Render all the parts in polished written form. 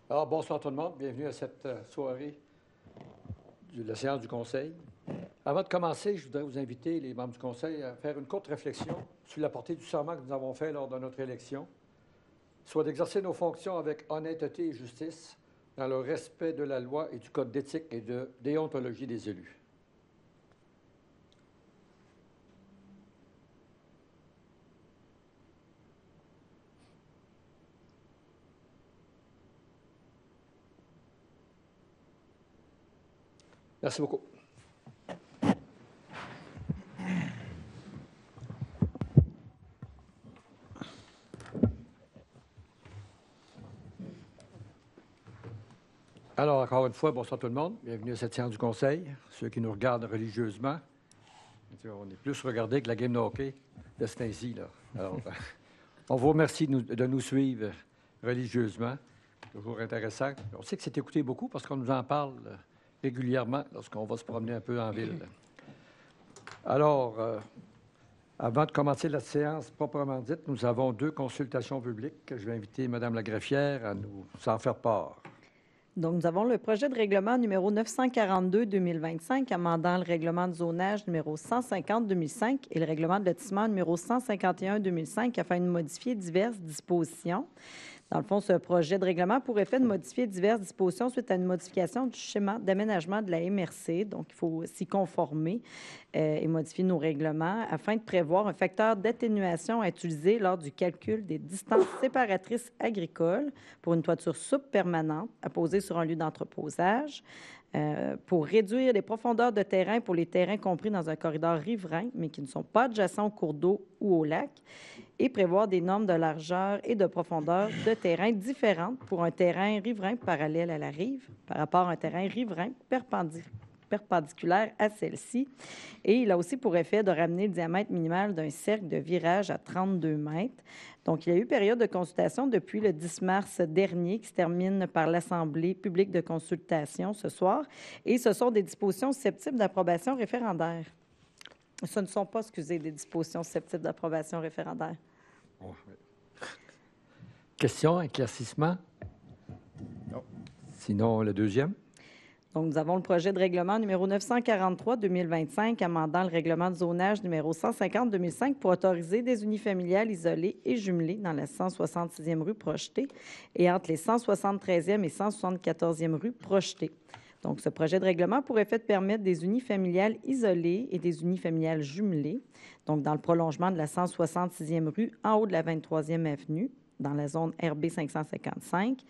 Alors, bonsoir tout le monde. Bienvenue à cette soirée de la séance du Conseil. Avant de commencer, je voudrais vous inviter, les membres du Conseil, à faire une courte réflexion sur la portée du serment que nous avons fait lors de notre élection, soit d'exercer nos fonctions avec honnêteté et justice dans le respect de la loi et du code d'éthique et de déontologie des élus. Merci beaucoup. Alors, encore une fois, bonsoir tout le monde. Bienvenue à cette séance du Conseil. Ceux qui nous regardent religieusement, on est plus regardés que la game de hockey de ce temps-ci, là. Alors, on vous remercie de nous suivre religieusement. Toujours intéressant. On sait que c'est écouté beaucoup parce qu'on nous en parle régulièrement lorsqu'on va se promener un peu en ville. Alors, avant de commencer la séance proprement dite, nous avons 2 consultations publiques que je vais inviter Mme la greffière à nous en faire part. Donc, nous avons le projet de règlement numéro 942-2025, amendant le règlement de zonage numéro 150-2005 et le règlement de lotissement numéro 151-2005 afin de modifier diverses dispositions. Dans le fond, ce projet de règlement a pour effet de modifier diverses dispositions suite à une modification du schéma d'aménagement de la MRC. Donc, il faut s'y conformer et modifier nos règlements afin de prévoir un facteur d'atténuation à utiliser lors du calcul des distances séparatrices agricoles pour une toiture souple permanente à poser sur un lieu d'entreposage, pour réduire les profondeurs de terrain pour les terrains compris dans un corridor riverain, mais qui ne sont pas adjacents au cours d'eau ou au lac, et prévoir des normes de largeur et de profondeur de terrain différentes pour un terrain riverain parallèle à la rive par rapport à un terrain riverain perpendiculaire à celle-ci. Et il a aussi pour effet de ramener le diamètre minimal d'un cercle de virage à 32 mètres. Donc, il y a eu période de consultation depuis le 10 mars dernier qui se termine par l'Assemblée publique de consultation ce soir. Et ce sont des dispositions susceptibles d'approbation référendaire. Ce ne sont pas, excusez, des dispositions susceptibles d'approbation référendaire. Oh, oui. Questions, éclaircissements? Non. Sinon, le deuxième. Donc, nous avons le projet de règlement numéro 943-2025, amendant le règlement de zonage numéro 150-2005 pour autoriser des unifamiliales isolées et jumelées dans la 166e rue Projetée et entre les 173e et 174e rues Projetée. Donc, ce projet de règlement a pour effet de permettre des unifamiliales isolées et des unifamiliales jumelées, donc dans le prolongement de la 166e rue en haut de la 23e avenue, dans la zone RB 555,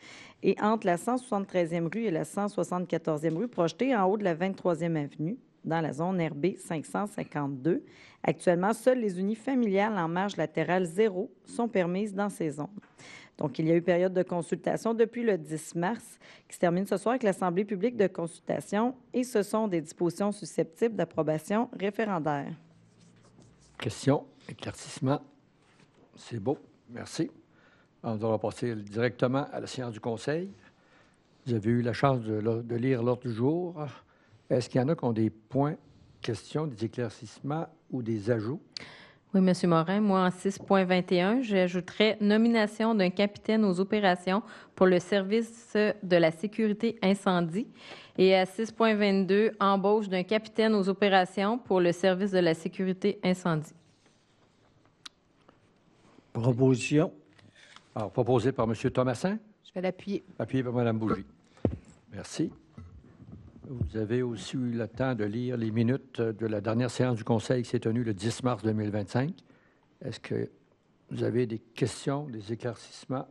et entre la 173e rue et la 174e rue Projetée en haut de la 23e avenue, dans la zone RB 552. Actuellement, seules les unifamiliales en marge latérale 0 sont permises dans ces zones. Donc, il y a eu période de consultation depuis le 10 mars qui se termine ce soir avec l'Assemblée publique de consultation et ce sont des dispositions susceptibles d'approbation référendaire. Questions, éclaircissements? C'est beau. Merci. Alors, nous allons passer directement à la séance du Conseil. Vous avez eu la chance de lire l'ordre du jour. Est-ce qu'il y en a qui ont des points, questions, des éclaircissements ou des ajouts? Oui, M. Morin. Moi, en 6.21, j'ajouterais nomination d'un capitaine aux opérations pour le service de la sécurité incendie. Et à 6.22, embauche d'un capitaine aux opérations pour le service de la sécurité incendie. Proposition. Alors, proposé par M. Thomassin. Je vais l'appuyer. Appuyé par Mme Bougie. Merci. Vous avez aussi eu le temps de lire les minutes de la dernière séance du Conseil qui s'est tenue le 10 mars 2025. Est-ce que vous avez des questions, des éclaircissements?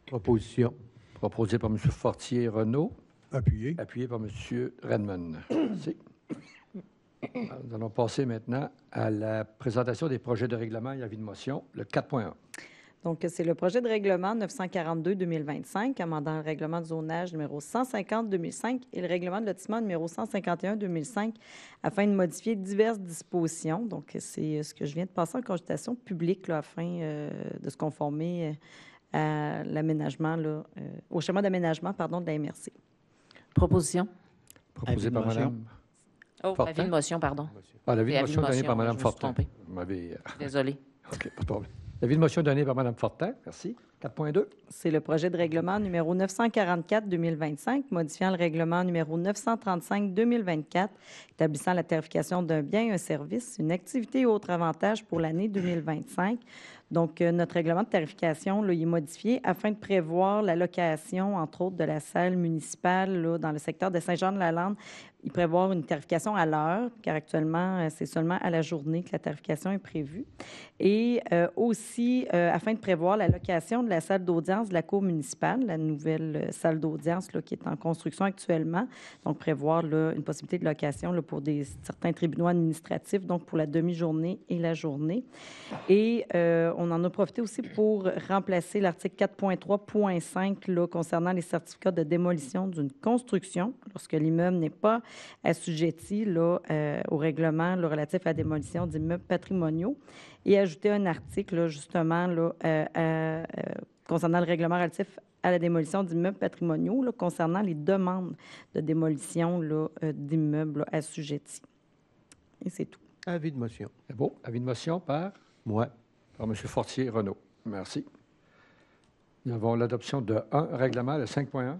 Proposition. Proposé par M. Fortier-Renaud. Appuyé. Appuyé par M. Redmond. Merci. Alors, nous allons passer maintenant à la présentation des projets de règlement et avis de motion, le 4.1. Donc, c'est le projet de règlement 942-2025, amendant le règlement de zonage numéro 150-2005 et le règlement de lotissement numéro 151-2005 afin de modifier diverses dispositions. Donc, c'est ce que je viens de passer en consultation publique là, afin de se conformer à l'aménagement, au schéma d'aménagement de la MRC. Proposition. Proposé par Mme Oh, Fortin. avis de motion, pardon. Ah, l'avis de Avis motion de donné par motion, Mme je me suis Fortin. trompée. Vous m'avez... Désolée. OK, pas de problème. L'avis de motion donné par Mme Fortin. Merci. 4.2. C'est le projet de règlement numéro 944-2025, modifiant le règlement numéro 935-2024, établissant la tarification d'un bien, un service, une activité ou autre avantage pour l'année 2025. Donc, notre règlement de tarification, là, il est modifié afin de prévoir la location, entre autres, de la salle municipale là, dans le secteur de Saint-Jean-de-la-Lande. Il prévoit une tarification à l'heure, car actuellement, c'est seulement à la journée que la tarification est prévue. Et aussi, afin de prévoir la location de la salle d'audience de la Cour municipale, la nouvelle salle d'audience là, qui est en construction actuellement. Donc, prévoir là, une possibilité de location là, pour certains tribunaux administratifs, donc pour la demi-journée et la journée. Et on en a profité aussi pour remplacer l'article 4.3.5 là, concernant les certificats de démolition d'une construction lorsque l'immeuble n'est pas assujetti là, au règlement là, relatif à la démolition d'immeubles patrimoniaux et ajouter un article là, justement là, concernant le règlement relatif à la démolition d'immeubles patrimoniaux là, concernant les demandes de démolition là, d'immeubles là, assujettis. Et c'est tout. Avis de motion. C'est beau. Avis de motion par Moi. M. Fortier-Renaud. Merci. Nous avons l'adoption de règlement, le 5.1.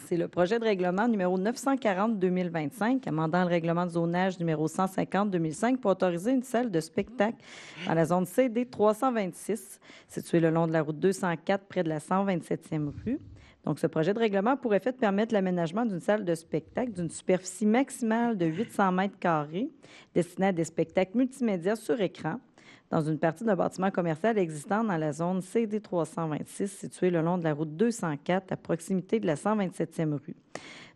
C'est le projet de règlement numéro 940-2025, amendant le règlement de zonage numéro 150-2005 pour autoriser une salle de spectacle dans la zone CD 326, située le long de la route 204 près de la 127e rue. Donc, ce projet de règlement pour effet de permettre l'aménagement d'une salle de spectacle d'une superficie maximale de 800 mètres carrés destinée à des spectacles multimédia sur écran dans une partie d'un bâtiment commercial existant dans la zone CD 326, située le long de la route 204, à proximité de la 127e rue.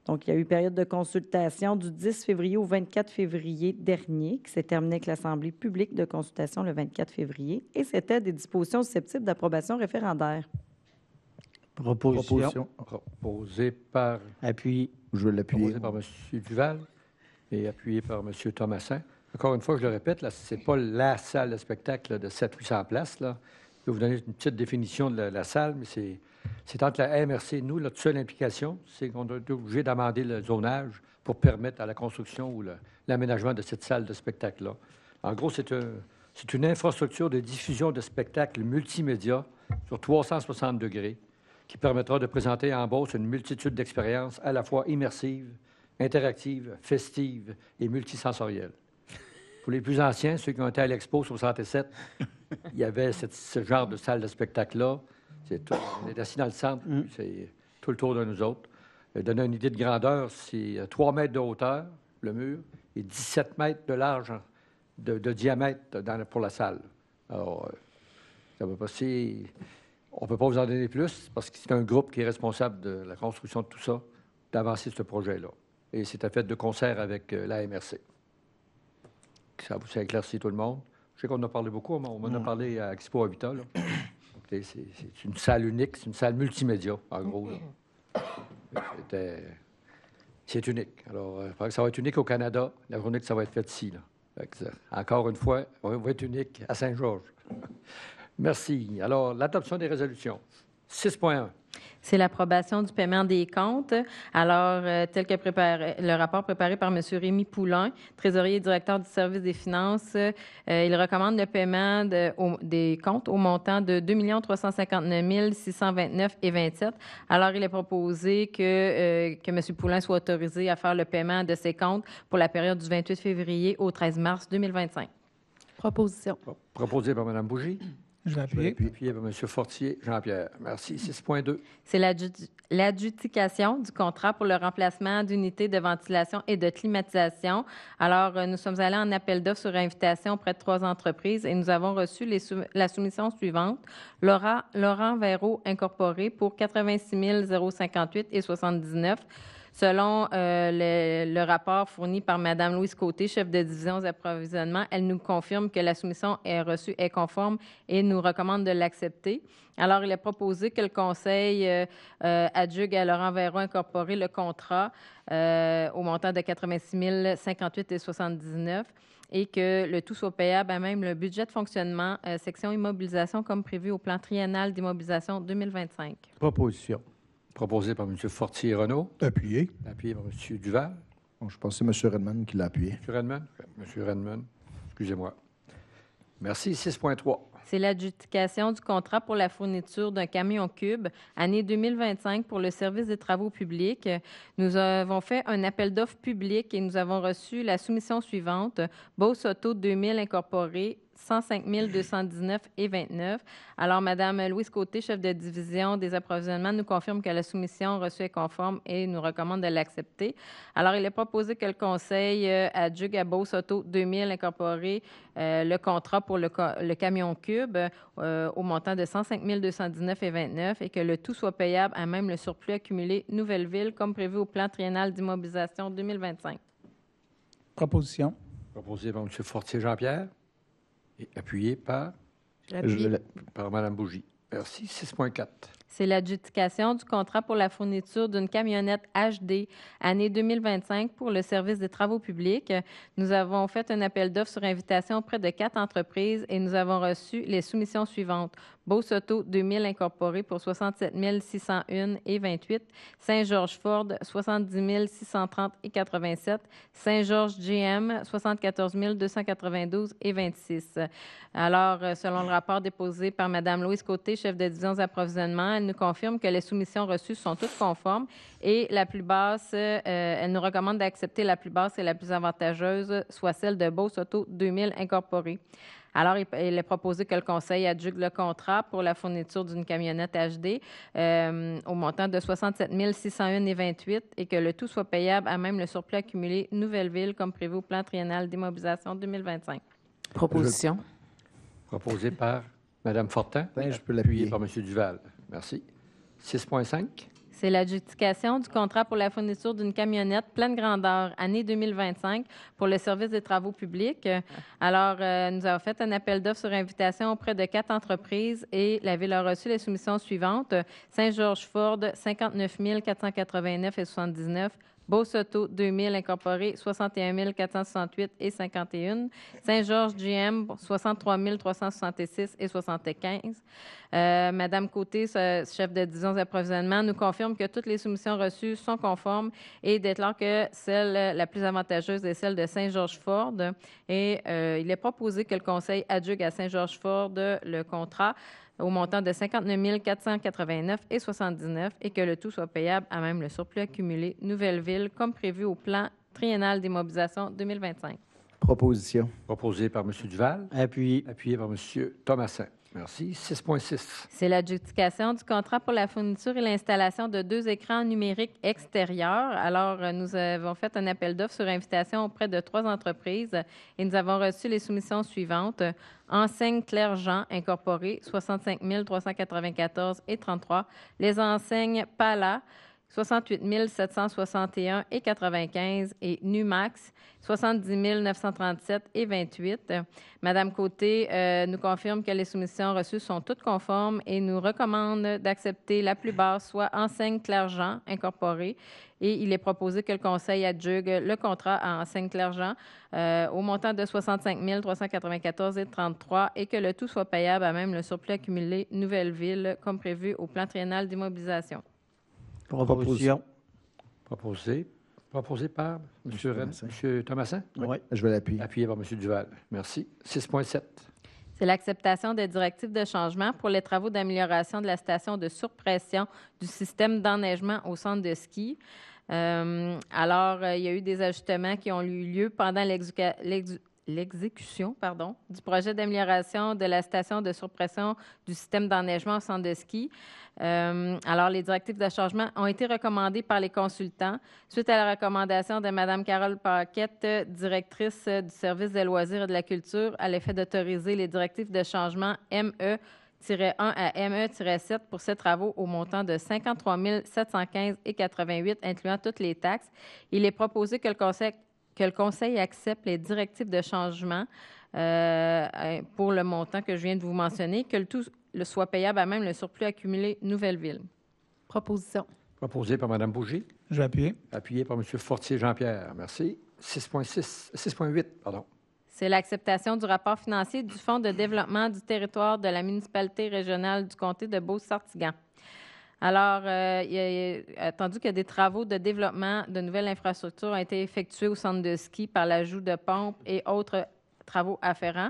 Donc, il y a eu période de consultation du 10 février au 24 février dernier, qui s'est terminée avec l'Assemblée publique de consultation le 24 février, et c'était des dispositions susceptibles d'approbation référendaire. Proposition. Proposé par... Appuyé. Je vais l'appuyer. Proposé par M. Duval et appuyé par M. Thomassin. Encore une fois, je le répète, ce n'est pas la salle de spectacle là, de 700-800 places. Là. Je vais vous donner une petite définition de la salle, mais c'est entre la MRC et nous. Notre seule implication, c'est qu'on est obligé d'amender le zonage pour permettre à la construction ou l'aménagement de cette salle de spectacle-là. En gros, c'est une infrastructure de diffusion de spectacles multimédia sur 360 degrés qui permettra de présenter en Beauce une multitude d'expériences à la fois immersives, interactives, festives et multisensorielles. Pour les plus anciens, ceux qui ont été à l'Expo 67, il y avait ce genre de salle de spectacle-là. On est assis dans le centre, c'est tout le tour de nous autres. Donner une idée de grandeur, c'est 3 mètres de hauteur, le mur, et 17 mètres de large de diamètre pour la salle. Alors, ça va passer... On ne peut pas vous en donner plus parce que c'est un groupe qui est responsable de la construction de tout ça, d'avancer ce projet-là. Et c'était fait de concert avec la MRC. Ça vous a éclairci tout le monde. Je sais qu'on en a parlé beaucoup. On en a parlé à Expo Habitat. C'est une salle unique, c'est une salle multimédia, en gros. C'est unique. Alors, ça va être unique au Canada. La journée que ça va être fait ici. Là. Encore une fois, on va être unique à Saint-Georges. Merci. Alors, l'adoption des résolutions. 6.1. C'est l'approbation du paiement des comptes. Alors, tel que le rapport préparé par M. Rémy Poulain, trésorier et directeur du service des finances, il recommande le paiement des comptes au montant de 2 359 629,27. Alors, il est proposé que M. Poulain soit autorisé à faire le paiement de ces comptes pour la période du 28 février au 13 mars 2025. Proposition. Proposé par Mme Bougie. Je vais appuyer. Appuyé par M. Fortier. Jean-Pierre. Merci. 6.2. C'est l'adjudication du contrat pour le remplacement d'unités de ventilation et de climatisation. Alors, nous sommes allés en appel d'offres sur invitation auprès de 3 entreprises et nous avons reçu la soumission suivante. Laurent Véro Incorporé pour 86 058,79. Selon le rapport fourni par Mme Louise Côté, chef de division aux approvisionnements, elle nous confirme que la soumission est conforme et nous recommande de l'accepter. Alors, il est proposé que le Conseil adjugue à Laurent Véro Incorporé le contrat au montant de 86 058,79 et que le tout soit payable à même le budget de fonctionnement, section immobilisation, comme prévu au plan triennal d'immobilisation 2025. Proposition. Proposé par M. Fortier-Renaud. Appuyé. Appuyé par M. Duval. Bon, je pense que c'est M. Redman qui l'a appuyé. M. Redman. M. Redman. Excusez-moi. Merci. 6.3. C'est l'adjudication du contrat pour la fourniture d'un camion cube, année 2025, pour le service des travaux publics. Nous avons fait un appel d'offres public et nous avons reçu la soumission suivante. Beauce Auto 2000 Incorporé, 105 219,29. Alors, Mme Louise Côté, chef de division des approvisionnements, nous confirme que la soumission reçue est conforme et nous recommande de l'accepter. Alors, il est proposé que le Conseil adjuge à Beauce Auto 2000 Incorporé le contrat pour le camion cube au montant de 105 219,29 et que le tout soit payable à même le surplus accumulé Nouvelle-Ville comme prévu au plan triennal d'immobilisation 2025. Proposition. Proposé par M. Fortier-Jean-Pierre et appuyé par Mme Bougie. Merci. 6.4. C'est l'adjudication du contrat pour la fourniture d'une camionnette HD année 2025 pour le service des travaux publics. Nous avons fait un appel d'offres sur invitation auprès de 4 entreprises et nous avons reçu les soumissions suivantes. Beauce Auto 2000 Incorporé pour 67 601,28. Saint-Georges Ford 70 630,87. Saint-Georges GM 74 292,26. Alors, selon le rapport déposé par Mme Louise Côté, chef de division des approvisionnements, elle nous confirme que les soumissions reçues sont toutes conformes et la plus basse, elle nous recommande d'accepter la plus basse et la plus avantageuse, soit celle de Beauce Auto 2000 Incorporé. Alors, il est proposé que le Conseil adjuge le contrat pour la fourniture d'une camionnette HD au montant de 67 601,28 et que le tout soit payable à même le surplus accumulé Nouvelle-Ville comme prévu au plan triennal d'immobilisation 2025. Proposition. Proposé par Mme Fortin. Ben, je peux Appuyé l'appuyer. par M. Duval. Merci. 6.5. C'est l'adjudication du contrat pour la fourniture d'une camionnette pleine grandeur, année 2025, pour le service des travaux publics. Alors, nous avons fait un appel d'offres sur invitation auprès de 4 entreprises et la Ville a reçu les soumissions suivantes. Saint-Georges Ford, 59 489,79. Beauce Auto 2000 Incorporé, 61 468,51. Saint-Georges GM, 63 366,75. Madame Côté, chef de division des approvisionnements, nous confirme que toutes les soumissions reçues sont conformes et déclare que celle la plus avantageuse est celle de Saint-Georges Ford. Et il est proposé que le Conseil adjuge à Saint-Georges Ford le contrat au montant de 59 489,79 et que le tout soit payable à même le surplus accumulé Nouvelle-Ville comme prévu au plan triennal d'immobilisation 2025. Proposition. Proposé par M. Duval. Appuyé. Appuyé par M. Thomassin. Merci. 6.6. C'est l'adjudication du contrat pour la fourniture et l'installation de 2 écrans numériques extérieurs. Alors, nous avons fait un appel d'offres sur invitation auprès de 3 entreprises et nous avons reçu les soumissions suivantes. Enseigne Claire-Jean Incorporée, 65 394,33. Les enseignes Pala, 68 761,95 et Numax, 70 937,28. Madame Côté nous confirme que les soumissions reçues sont toutes conformes et nous recommande d'accepter la plus basse, soit Enseigne Claire-Jean Incorporée. Et il est proposé que le Conseil adjuge le contrat à Enseigne Claire-Jean au montant de 65 394,33 et que le tout soit payable à même le surplus accumulé Nouvelle-Ville comme prévu au plan triennal d'immobilisation. Proposition. Proposé par M. Thomassin. Oui. Je vais l'appuyer. Appuyé par M. Duval. Merci. 6.7. C'est l'acceptation des directives de changement pour les travaux d'amélioration de la station de surpression du système d'enneigement au centre de ski. Alors, il y a eu des ajustements qui ont eu lieu pendant l'exécution du projet d'amélioration de la station de surpression du système d'enneigement au centre de ski. Alors, les directives de changement ont été recommandées par les consultants suite à la recommandation de Mme Carole Paquette, directrice du service des loisirs et de la culture, à l'effet d'autoriser les directives de changement ME-1 à ME-7 pour ces travaux au montant de 53 715,88, incluant toutes les taxes. Il est proposé que le Conseil accepte les directives de changement pour le montant que je viens de vous mentionner, que le tout soit payable à même le surplus accumulé Nouvelle-Ville. Proposition. Proposé par Mme Bougie. Je vais appuyer. Appuyé par M. Fortier-Jean-Pierre. Merci. 6.8. C'est l'acceptation du rapport financier du Fonds de développement du territoire de la municipalité régionale du comté de Beauce-Sartigan. Alors, attendu que des travaux de développement de nouvelles infrastructures ont été effectués au centre de ski par l'ajout de pompes et autres travaux afférents.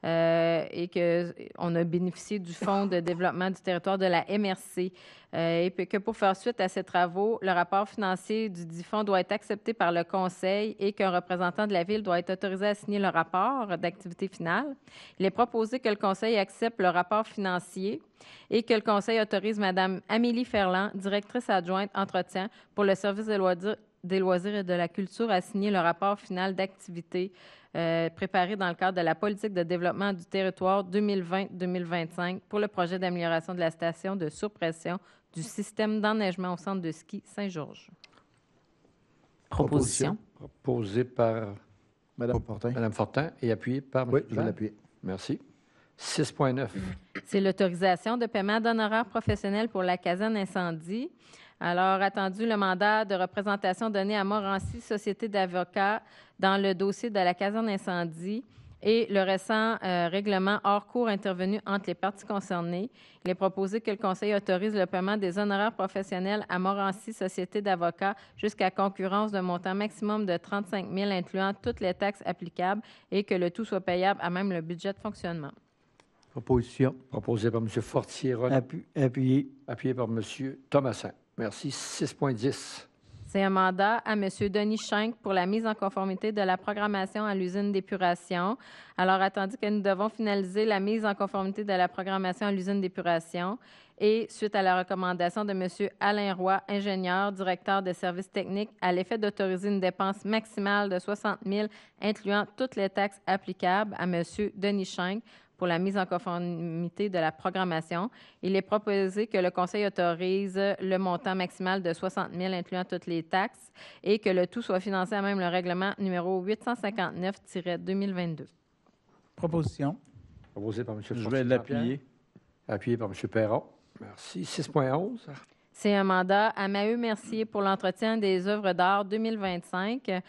et qu'on a bénéficié du Fonds de développement du territoire de la MRC. Et puis que pour faire suite à ces travaux, le rapport financier du dit fonds doit être accepté par le conseil et qu'un représentant de la Ville doit être autorisé à signer le rapport d'activité finale. Il est proposé que le conseil accepte le rapport financier et que le conseil autorise Mme Amélie Ferland, directrice adjointe entretien pour le service des loisirs et de la culture, à signer le rapport final d'activité préparé dans le cadre de la politique de développement du territoire 2020-2025 pour le projet d'amélioration de la station de surpression du système d'enneigement au centre de ski Saint-Georges. Proposition. Proposé par Madame Fortin. Mme Fortin et appuyé par M. Oui, je vais Duval. l'appuyer. Merci. 6.9. C'est l'autorisation de paiement d'honoraires professionnels pour la caserne incendie. Alors, attendu le mandat de représentation donné à Morancy, société d'avocats, dans le dossier de la caserne incendie et le récent règlement hors cours intervenu entre les parties concernées. Il est proposé que le Conseil autorise le paiement des honoraires professionnels à Morancy, société d'avocats, jusqu'à concurrence d'un montant maximum de 35 000 incluant toutes les taxes applicables et que le tout soit payable à même le budget de fonctionnement. Proposition. Proposé par M. Fortier-Roland. Appuyé. Appuyé par M. Thomasin. Merci. 6.10. C'est un mandat à M. Denis Schenck pour la mise en conformité de la programmation à l'usine d'épuration. Alors, attendu que nous devons finaliser la mise en conformité de la programmation à l'usine d'épuration et suite à la recommandation de M. Alain Roy, ingénieur, directeur des services techniques, à l'effet d'autoriser une dépense maximale de 60 000 incluant toutes les taxes applicables à M. Denis Schenck pour la mise en conformité de la programmation. Il est proposé que le Conseil autorise le montant maximal de 60 000 incluant toutes les taxes et que le tout soit financé à même le règlement numéro 859-2022. Proposition. Proposé par M. Fortier. Je vais l'appuyer. Appuyé par M. Perron. Merci. 6.11. C'est un mandat à Maheu Mercier pour l'entretien des œuvres d'art 2025.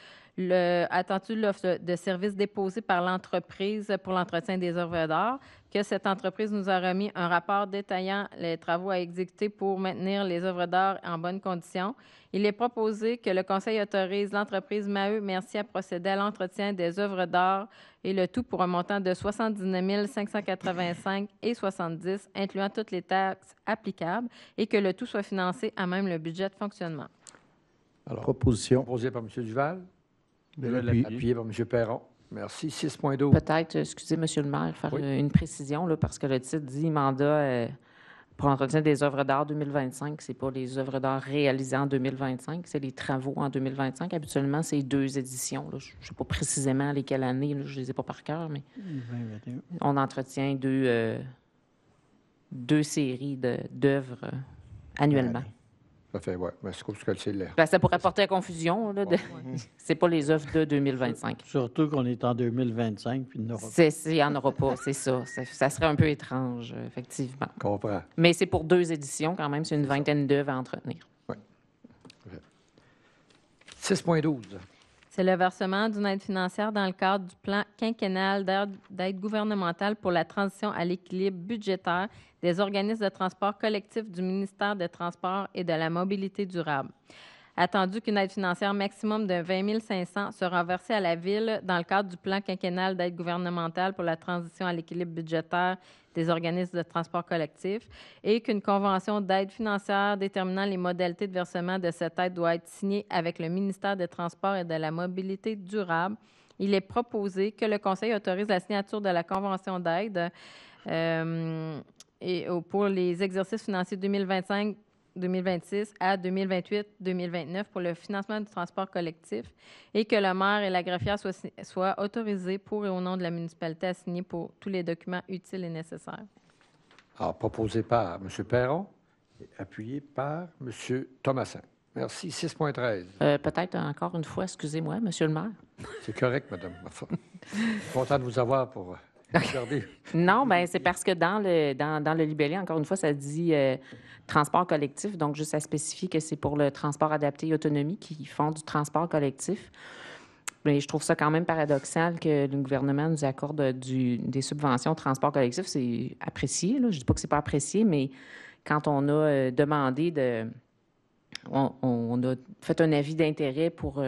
Attendu l'offre de services déposée par l'entreprise pour l'entretien des œuvres d'art, que cette entreprise nous a remis un rapport détaillant les travaux à exécuter pour maintenir les œuvres d'art en bonnes conditions. Il est proposé que le Conseil autorise l'entreprise Maheu Mercier à procéder à l'entretien des œuvres d'art et le tout pour un montant de 79 585 et 70, incluant toutes les taxes applicables, et que le tout soit financé à même le budget de fonctionnement. Alors, Proposition. proposé par M. Duval. Je vais l'appuyer. Appuyé par M. Perron. Merci. 6.12. Peut-être, excusez, M. le maire, faire Oui. une précision, là, parce que le titre dit mandat pour entretien des œuvres d'art 2025. Ce n'est pas les œuvres d'art réalisées en 2025, c'est les travaux en 2025. Habituellement, c'est 2 éditions. Là. Je ne sais pas précisément lesquelles années, là, je ne les ai pas par cœur, mais 2021. on entretient deux séries d'œuvres annuellement. Ça fait, oui. Mais c'est comme ce que c'est l'air. Ben, ça pourrait porter à confusion. Là, c'est pas les œuvres de 2025. Surtout qu'on est en 2025, puis il n'y en aura pas. Il n'y en aura pas, c'est ça. Ça serait un peu étrange, effectivement. Comprends. Mais c'est pour 2 éditions quand même, c'est une vingtaine d'œuvres à entretenir. 6.12. C'est le versement d'une aide financière dans le cadre du plan quinquennal d'aide gouvernementale pour la transition à l'équilibre budgétaire des organismes de transport collectif du ministère des Transports et de la Mobilité durable. Attendu qu'une aide financière maximum de 20 500 sera versée à la Ville dans le cadre du plan quinquennal d'aide gouvernementale pour la transition à l'équilibre budgétaire des organismes de transport collectif et qu'une convention d'aide financière déterminant les modalités de versement de cette aide doit être signée avec le ministère des Transports et de la Mobilité durable. Il est proposé que le Conseil autorise la signature de la convention d'aide pour les exercices financiers 2025-2026 à 2028-2029 pour le financement du transport collectif et que le maire et la greffière soient autorisés pour et au nom de la municipalité à signer pour tous les documents utiles et nécessaires. Alors, proposé par M. Perron et appuyé par M. Thomasin. Merci. 6.13. Peut-être encore une fois, excusez-moi, Monsieur le maire. C'est correct, Mme. Content de vous avoir pour regarder. Non, bien, c'est parce que dans le libellé, encore une fois, ça dit transport collectif, donc juste à spécifier que c'est pour le transport adapté et autonomie qui font du transport collectif. Mais je trouve ça quand même paradoxal que le gouvernement nous accorde des subventions au transport collectif. C'est apprécié, là. Je ne dis pas que c'est pas apprécié, mais quand on a demandé on a fait un avis d'intérêt pour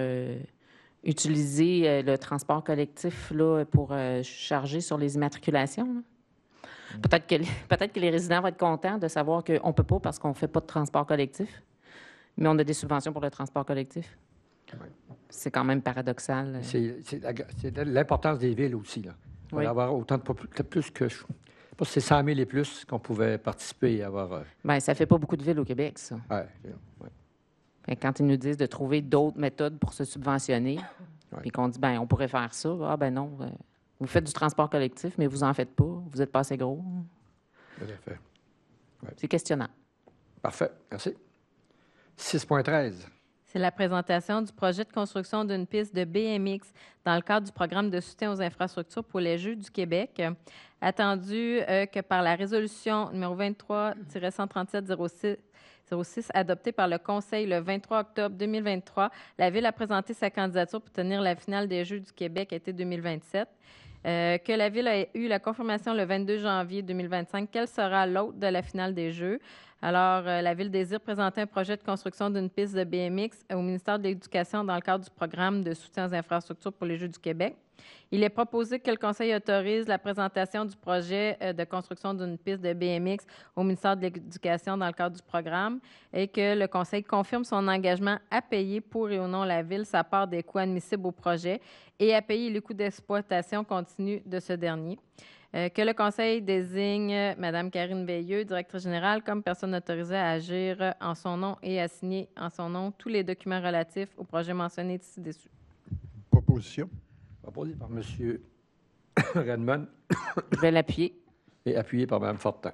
utiliser le transport collectif là, pour charger sur les immatriculations. Là. Peut-être que les résidents vont être contents de savoir qu'on ne peut pas parce qu'on ne fait pas de transport collectif, mais on a des subventions pour le transport collectif. Oui. C'est quand même paradoxal. C'est l'importance des villes aussi. Là. Il va y Oui. avoir autant de plus que... Je pense que c'est 100 000 et plus qu'on pouvait participer et avoir... Bien, ça ne fait pas beaucoup de villes au Québec, ça. Ouais. Fait que quand ils nous disent de trouver d'autres méthodes pour se subventionner, puis qu'on dit, ben on pourrait faire ça, ah ben non, vous faites du transport collectif, mais vous en faites pas, vous n'êtes pas assez gros. Tout à fait. C'est questionnant. Parfait. Merci. 6.13. C'est la présentation du projet de construction d'une piste de BMX dans le cadre du programme de soutien aux infrastructures pour les Jeux du Québec. Attendu que par la résolution numéro 23-137-06 adoptée par le Conseil le 23 octobre 2023, la Ville a présenté sa candidature pour tenir la finale des Jeux du Québec été 2027. Que la Ville a eu la confirmation le 22 janvier 2025 qu'elle sera l'hôte de la finale des Jeux. Alors, la Ville désire présenter un projet de construction d'une piste de BMX au ministère de l'Éducation dans le cadre du programme de soutien aux infrastructures pour les Jeux du Québec. Il est proposé que le Conseil autorise la présentation du projet de construction d'une piste de BMX au ministère de l'Éducation dans le cadre du programme et que le Conseil confirme son engagement à payer pour et au nom de la Ville sa part des coûts admissibles au projet et à payer les coûts d'exploitation continue de ce dernier. Que le Conseil désigne Mme Karine Veilleux, directrice générale, comme personne autorisée à agir en son nom et à signer en son nom tous les documents relatifs au projet mentionné ci-dessus. Proposition. Proposé par M. Redmond Je vais l'appuyer. et appuyé par Mme Fortin.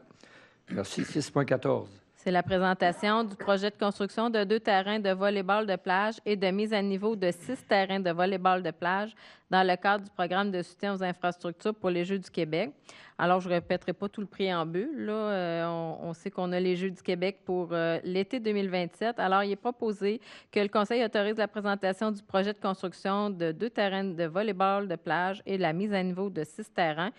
Merci. 6.14. C'est la présentation du projet de construction de 2 terrains de volley-ball de plage et de mise à niveau de 6 terrains de volley-ball de plage dans le cadre du programme de soutien aux infrastructures pour les Jeux du Québec. Alors, je ne répéterai pas tout le préambule. Là, on sait qu'on a les Jeux du Québec pour l'été 2027. Alors, il est proposé que le Conseil autorise la présentation du projet de construction de 2 terrains de volley-ball de plage et la mise à niveau de 6 terrains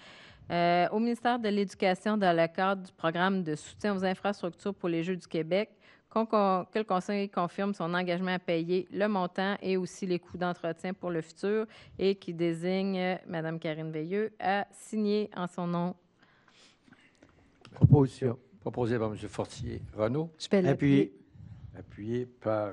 au ministère de l'Éducation dans le cadre du programme de soutien aux infrastructures pour les Jeux du Québec, que le Conseil confirme son engagement à payer le montant et aussi les coûts d'entretien pour le futur et qui désigne Mme Karine Veilleux à signer en son nom. Proposition. Proposé par M. Fortier-Renaud, Je vais Appuyé. appuyé par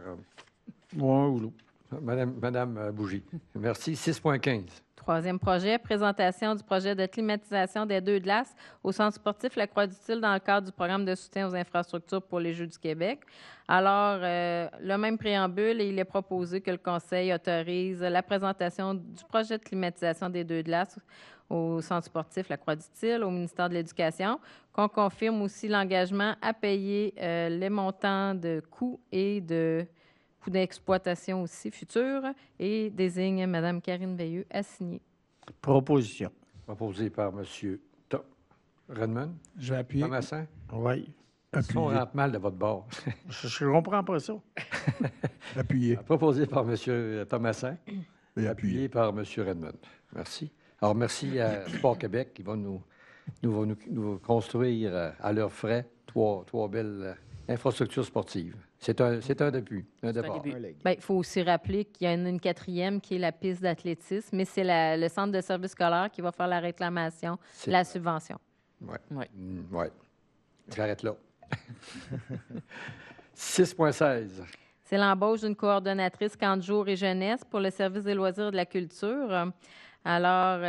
Moi ou l'autre. Mme Bougie. Merci. 6.15. Troisième projet, présentation du projet de climatisation des 2 glaces au centre sportif La Croix-du-Til dans le cadre du programme de soutien aux infrastructures pour les Jeux du Québec. Alors, le même préambule, et il est proposé que le Conseil autorise la présentation du projet de climatisation des 2 glaces au centre sportif La Croix-du-Til, au ministère de l'Éducation, qu'on confirme aussi l'engagement à payer les montants de coûts et de coûts d'exploitation aussi futurs et désigne Mme Karine Veilleux à signer. Proposition. Proposé par M. Redmond. Je vais appuyer. Thomasin. Oui. On Appuyer. rentre mal de votre bord. Je comprends pas ça. Appuyer. Proposé par M. Thomasin. Et appuyer. Appuyé par M. Redmond. Merci. Alors, merci à Sport Québec qui va nous construire à leurs frais trois belles infrastructures sportives. C'est un début, un départ. début. Bien, il faut aussi rappeler qu'il y a une 4e qui est la piste d'athlétisme, mais c'est le centre de service scolaire qui va faire la réclamation C'est- de la subvention. Oui. Ouais. Oui. J'arrête là. 6.16. C'est l'embauche d'une coordonnatrice camp de jour et jeunesse pour le service des loisirs et de la culture. Alors,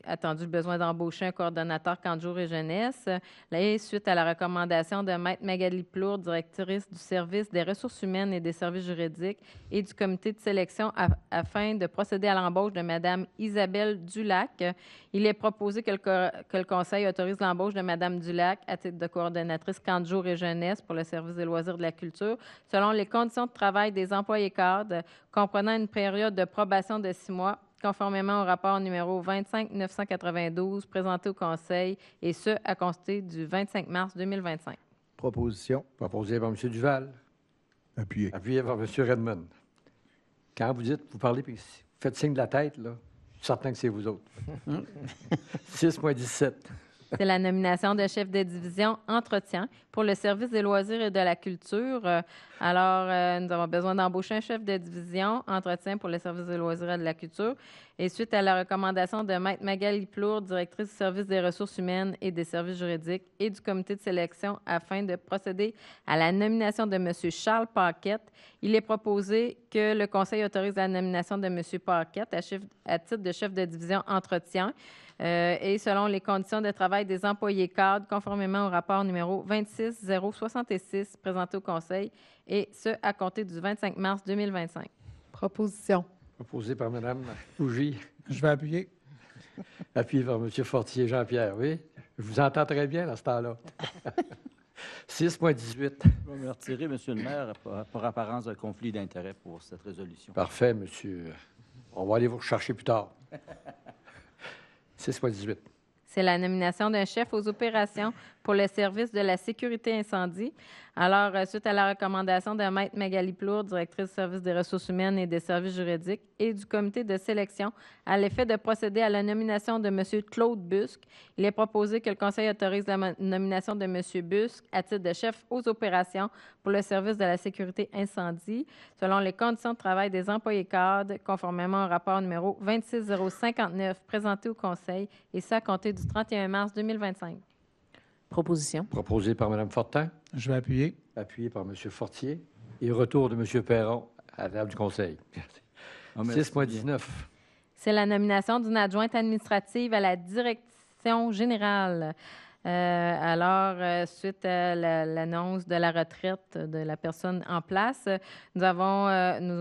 attendu le besoin d'embaucher un coordonnateur camp de jour et jeunesse. Et suite à la recommandation de Maître Magali Plourde, directrice du service des ressources humaines et des services juridiques et du comité de sélection afin de procéder à l'embauche de Mme Isabelle Dulac, il est proposé que le Conseil autorise l'embauche de Mme Dulac à titre de coordonnatrice camp de jour et jeunesse pour le service des loisirs et de la culture, selon les conditions de travail des employés cadres, comprenant une période de probation de 6 mois, conformément au rapport numéro 25-992 présenté au Conseil, et ce, à compter du 25 mars 2025. Proposition. Proposé par M. Duval. Appuyer. Appuyé par M. Redmond. Quand vous dites, vous parlez, puis vous faites signe de la tête, là, je suis certain que c'est vous autres. 6.17. C'est la nomination de chef de division entretien pour le service des loisirs et de la culture. Nous avons besoin d'embaucher un chef de division entretien pour le service des loisirs et de la culture. Et suite à la recommandation de Maître Magali Plourde, directrice du service des ressources humaines et des services juridiques et du comité de sélection afin de procéder à la nomination de M. Charles Paquette, il est proposé que le Conseil autorise la nomination de M. Paquette à titre de chef de division entretien et selon les conditions de travail des employés cadres, conformément au rapport numéro 26066 présenté au Conseil, et ce, à compter du 25 mars 2025. Proposition. Proposé par Mme Bougie, Je vais appuyer. appuyé par M. Fortier Jean-Pierre, oui. Je vous entends très bien à ce temps-là. 6.18. Je vais me retirer, M. le maire, par apparence de conflit d'intérêt pour cette résolution. Parfait, monsieur. On va aller vous rechercher plus tard. 6.18. C'est la nomination d'un chef aux opérations pour le service de la sécurité incendie. Alors, suite à la recommandation de Maître Magali Plourde, directrice du service des ressources humaines et des services juridiques, et du comité de sélection, à l'effet de procéder à la nomination de M. Claude Busque, il est proposé que le Conseil autorise la nomination de M. Busque à titre de chef aux opérations pour le service de la sécurité incendie, selon les conditions de travail des employés cadres, conformément au rapport numéro 26059 présenté au Conseil, et ça à compter du 31 mars 2025. Proposition. Proposé par Mme Fortin, Je vais appuyer. appuyé par M. Fortier, et retour de M. Perron à la table du Conseil. Ah, merci 6.19. C'est la nomination d'une adjointe administrative à la direction générale. Suite à l'annonce de la retraite de la personne en place, nous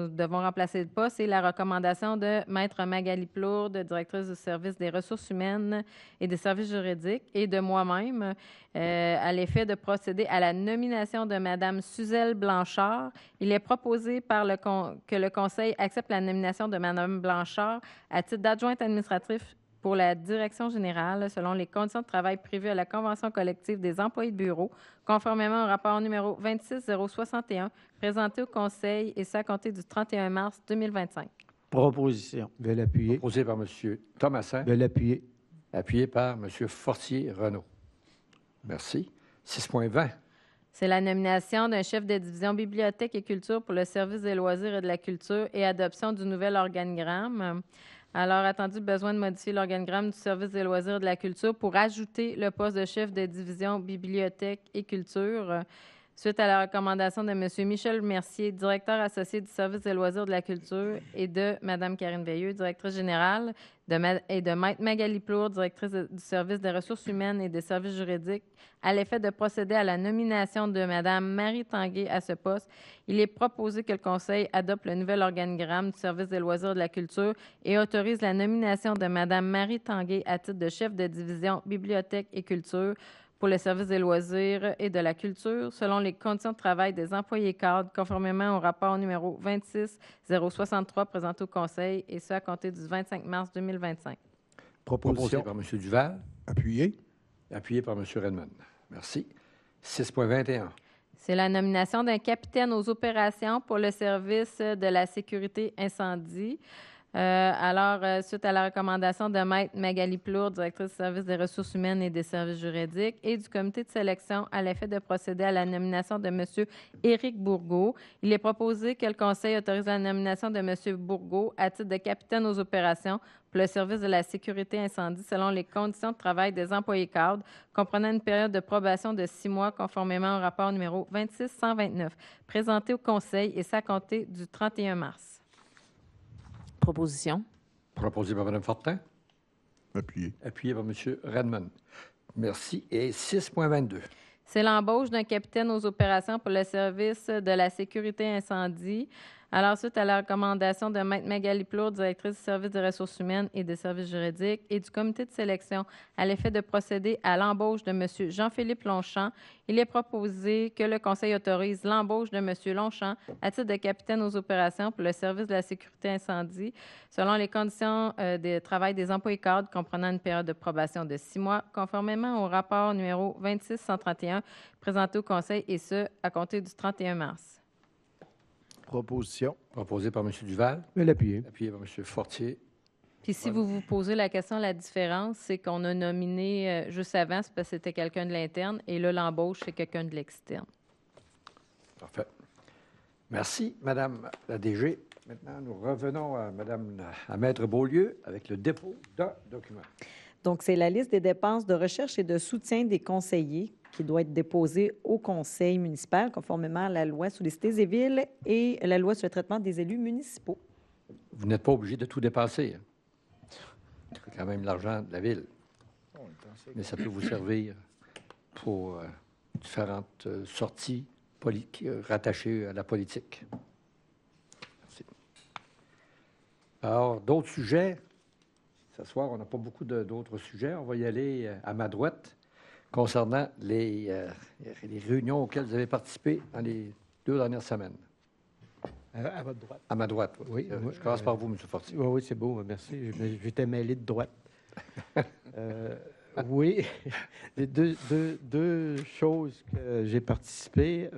devons remplacer le poste et la recommandation de Maître Magali Plourde, directrice du service des ressources humaines et des services juridiques, et de moi-même, à l'effet de procéder à la nomination de Mme Suzelle Blanchard. Il est proposé que le Conseil accepte la nomination de Mme Blanchard à titre d'adjointe administrative pour la direction générale, selon les conditions de travail prévues à la Convention collective des employés de bureau, conformément au rapport numéro 26061 présenté au Conseil, et ça à compter du 31 mars 2025. Proposition. Je vais l'appuyer. Proposé par M. Thomasin, Je vais l'appuyer. appuyé par M. Fortier-Renaud. Merci. 6.20. C'est la nomination d'un chef de division bibliothèque et culture pour le service des loisirs et de la culture et adoption du nouvel organigramme. Alors, attendu besoin de modifier l'organigramme du service des loisirs et de la culture pour ajouter le poste de chef de division bibliothèque et culture. Suite à la recommandation de M. Michel Mercier, directeur associé du service des loisirs et de la culture, et de Mme Karine Veilleux, directrice générale, et de Maître Magali Plourde, directrice du service des ressources humaines et des services juridiques, à l'effet de procéder à la nomination de Mme Marie Tanguay à ce poste, il est proposé que le Conseil adopte le nouvel organigramme du service des loisirs et de la culture et autorise la nomination de Mme Marie Tanguay à titre de chef de division bibliothèque et culture pour le service des loisirs et de la culture, selon les conditions de travail des employés cadres, conformément au rapport numéro 26063 présenté au Conseil, et ce à compter du 25 mars 2025. Proposé Proposition. par M. Duval, Appuyé. appuyé par M. Redmond. Merci. 6.21. C'est la nomination d'un capitaine aux opérations pour le service de la sécurité incendie. Suite à la recommandation de Maître Magali Plourde, directrice du service des ressources humaines et des services juridiques, et du comité de sélection, à l'effet de procéder à la nomination de M. Éric Bourgault, il est proposé que le Conseil autorise la nomination de M. Bourgault à titre de capitaine aux opérations pour le service de la sécurité incendie selon les conditions de travail des employés cadres, comprenant une période de probation de 6 mois conformément au rapport numéro 26129 présenté au Conseil, et ça à compter du 31 mars. Proposition. Proposé par Mme Fortin, Appuyé. appuyé par M. Redmond. Merci. Et 6.22. C'est l'embauche d'un capitaine aux opérations pour le service de la sécurité incendie. Alors, suite à la recommandation de Maître Magali Plourde, directrice du service des ressources humaines et des services juridiques, et du comité de sélection, à l'effet de procéder à l'embauche de M. Jean-Philippe Longchamp, il est proposé que le Conseil autorise l'embauche de M. Longchamp à titre de capitaine aux opérations pour le service de la sécurité incendie, selon les conditions de travail des employés cadres, comprenant une période de probation de 6 mois, conformément au rapport numéro 26131 présenté au Conseil, et ce, à compter du 31 mars. Proposition. Proposé par M. Duval, Je vais l'appuyer. appuyé par M. Fortier Puis si vous vous posez la question, la différence, c'est qu'on a nominé juste avant, c'est parce que c'était quelqu'un de l'interne, et là, l'embauche, c'est quelqu'un de l'externe. Parfait. Merci, Madame la DG. Maintenant, nous revenons à Maître Beaulieu avec le dépôt d'un document. Donc, c'est la liste des dépenses de recherche et de soutien des conseillers qui doit être déposée au conseil municipal conformément à la loi sur les cités et villes et la loi sur le traitement des élus municipaux. Vous n'êtes pas obligé de tout dépenser. Hein. C'est quand même l'argent de la ville. Mais ça peut vous servir pour différentes sorties rattachées à la politique. Merci. Alors, d'autres sujets. Ce soir, on n'a pas beaucoup d'autres sujets. On va y aller à ma droite concernant les réunions auxquelles vous avez participé dans les 2 dernières semaines. À votre droite. À ma droite, oui. Oui, Je commence par vous, M. Fortier. Oui, oui, c'est beau, merci. J'étais mêlé de droite. Oui, les deux choses que j'ai participé.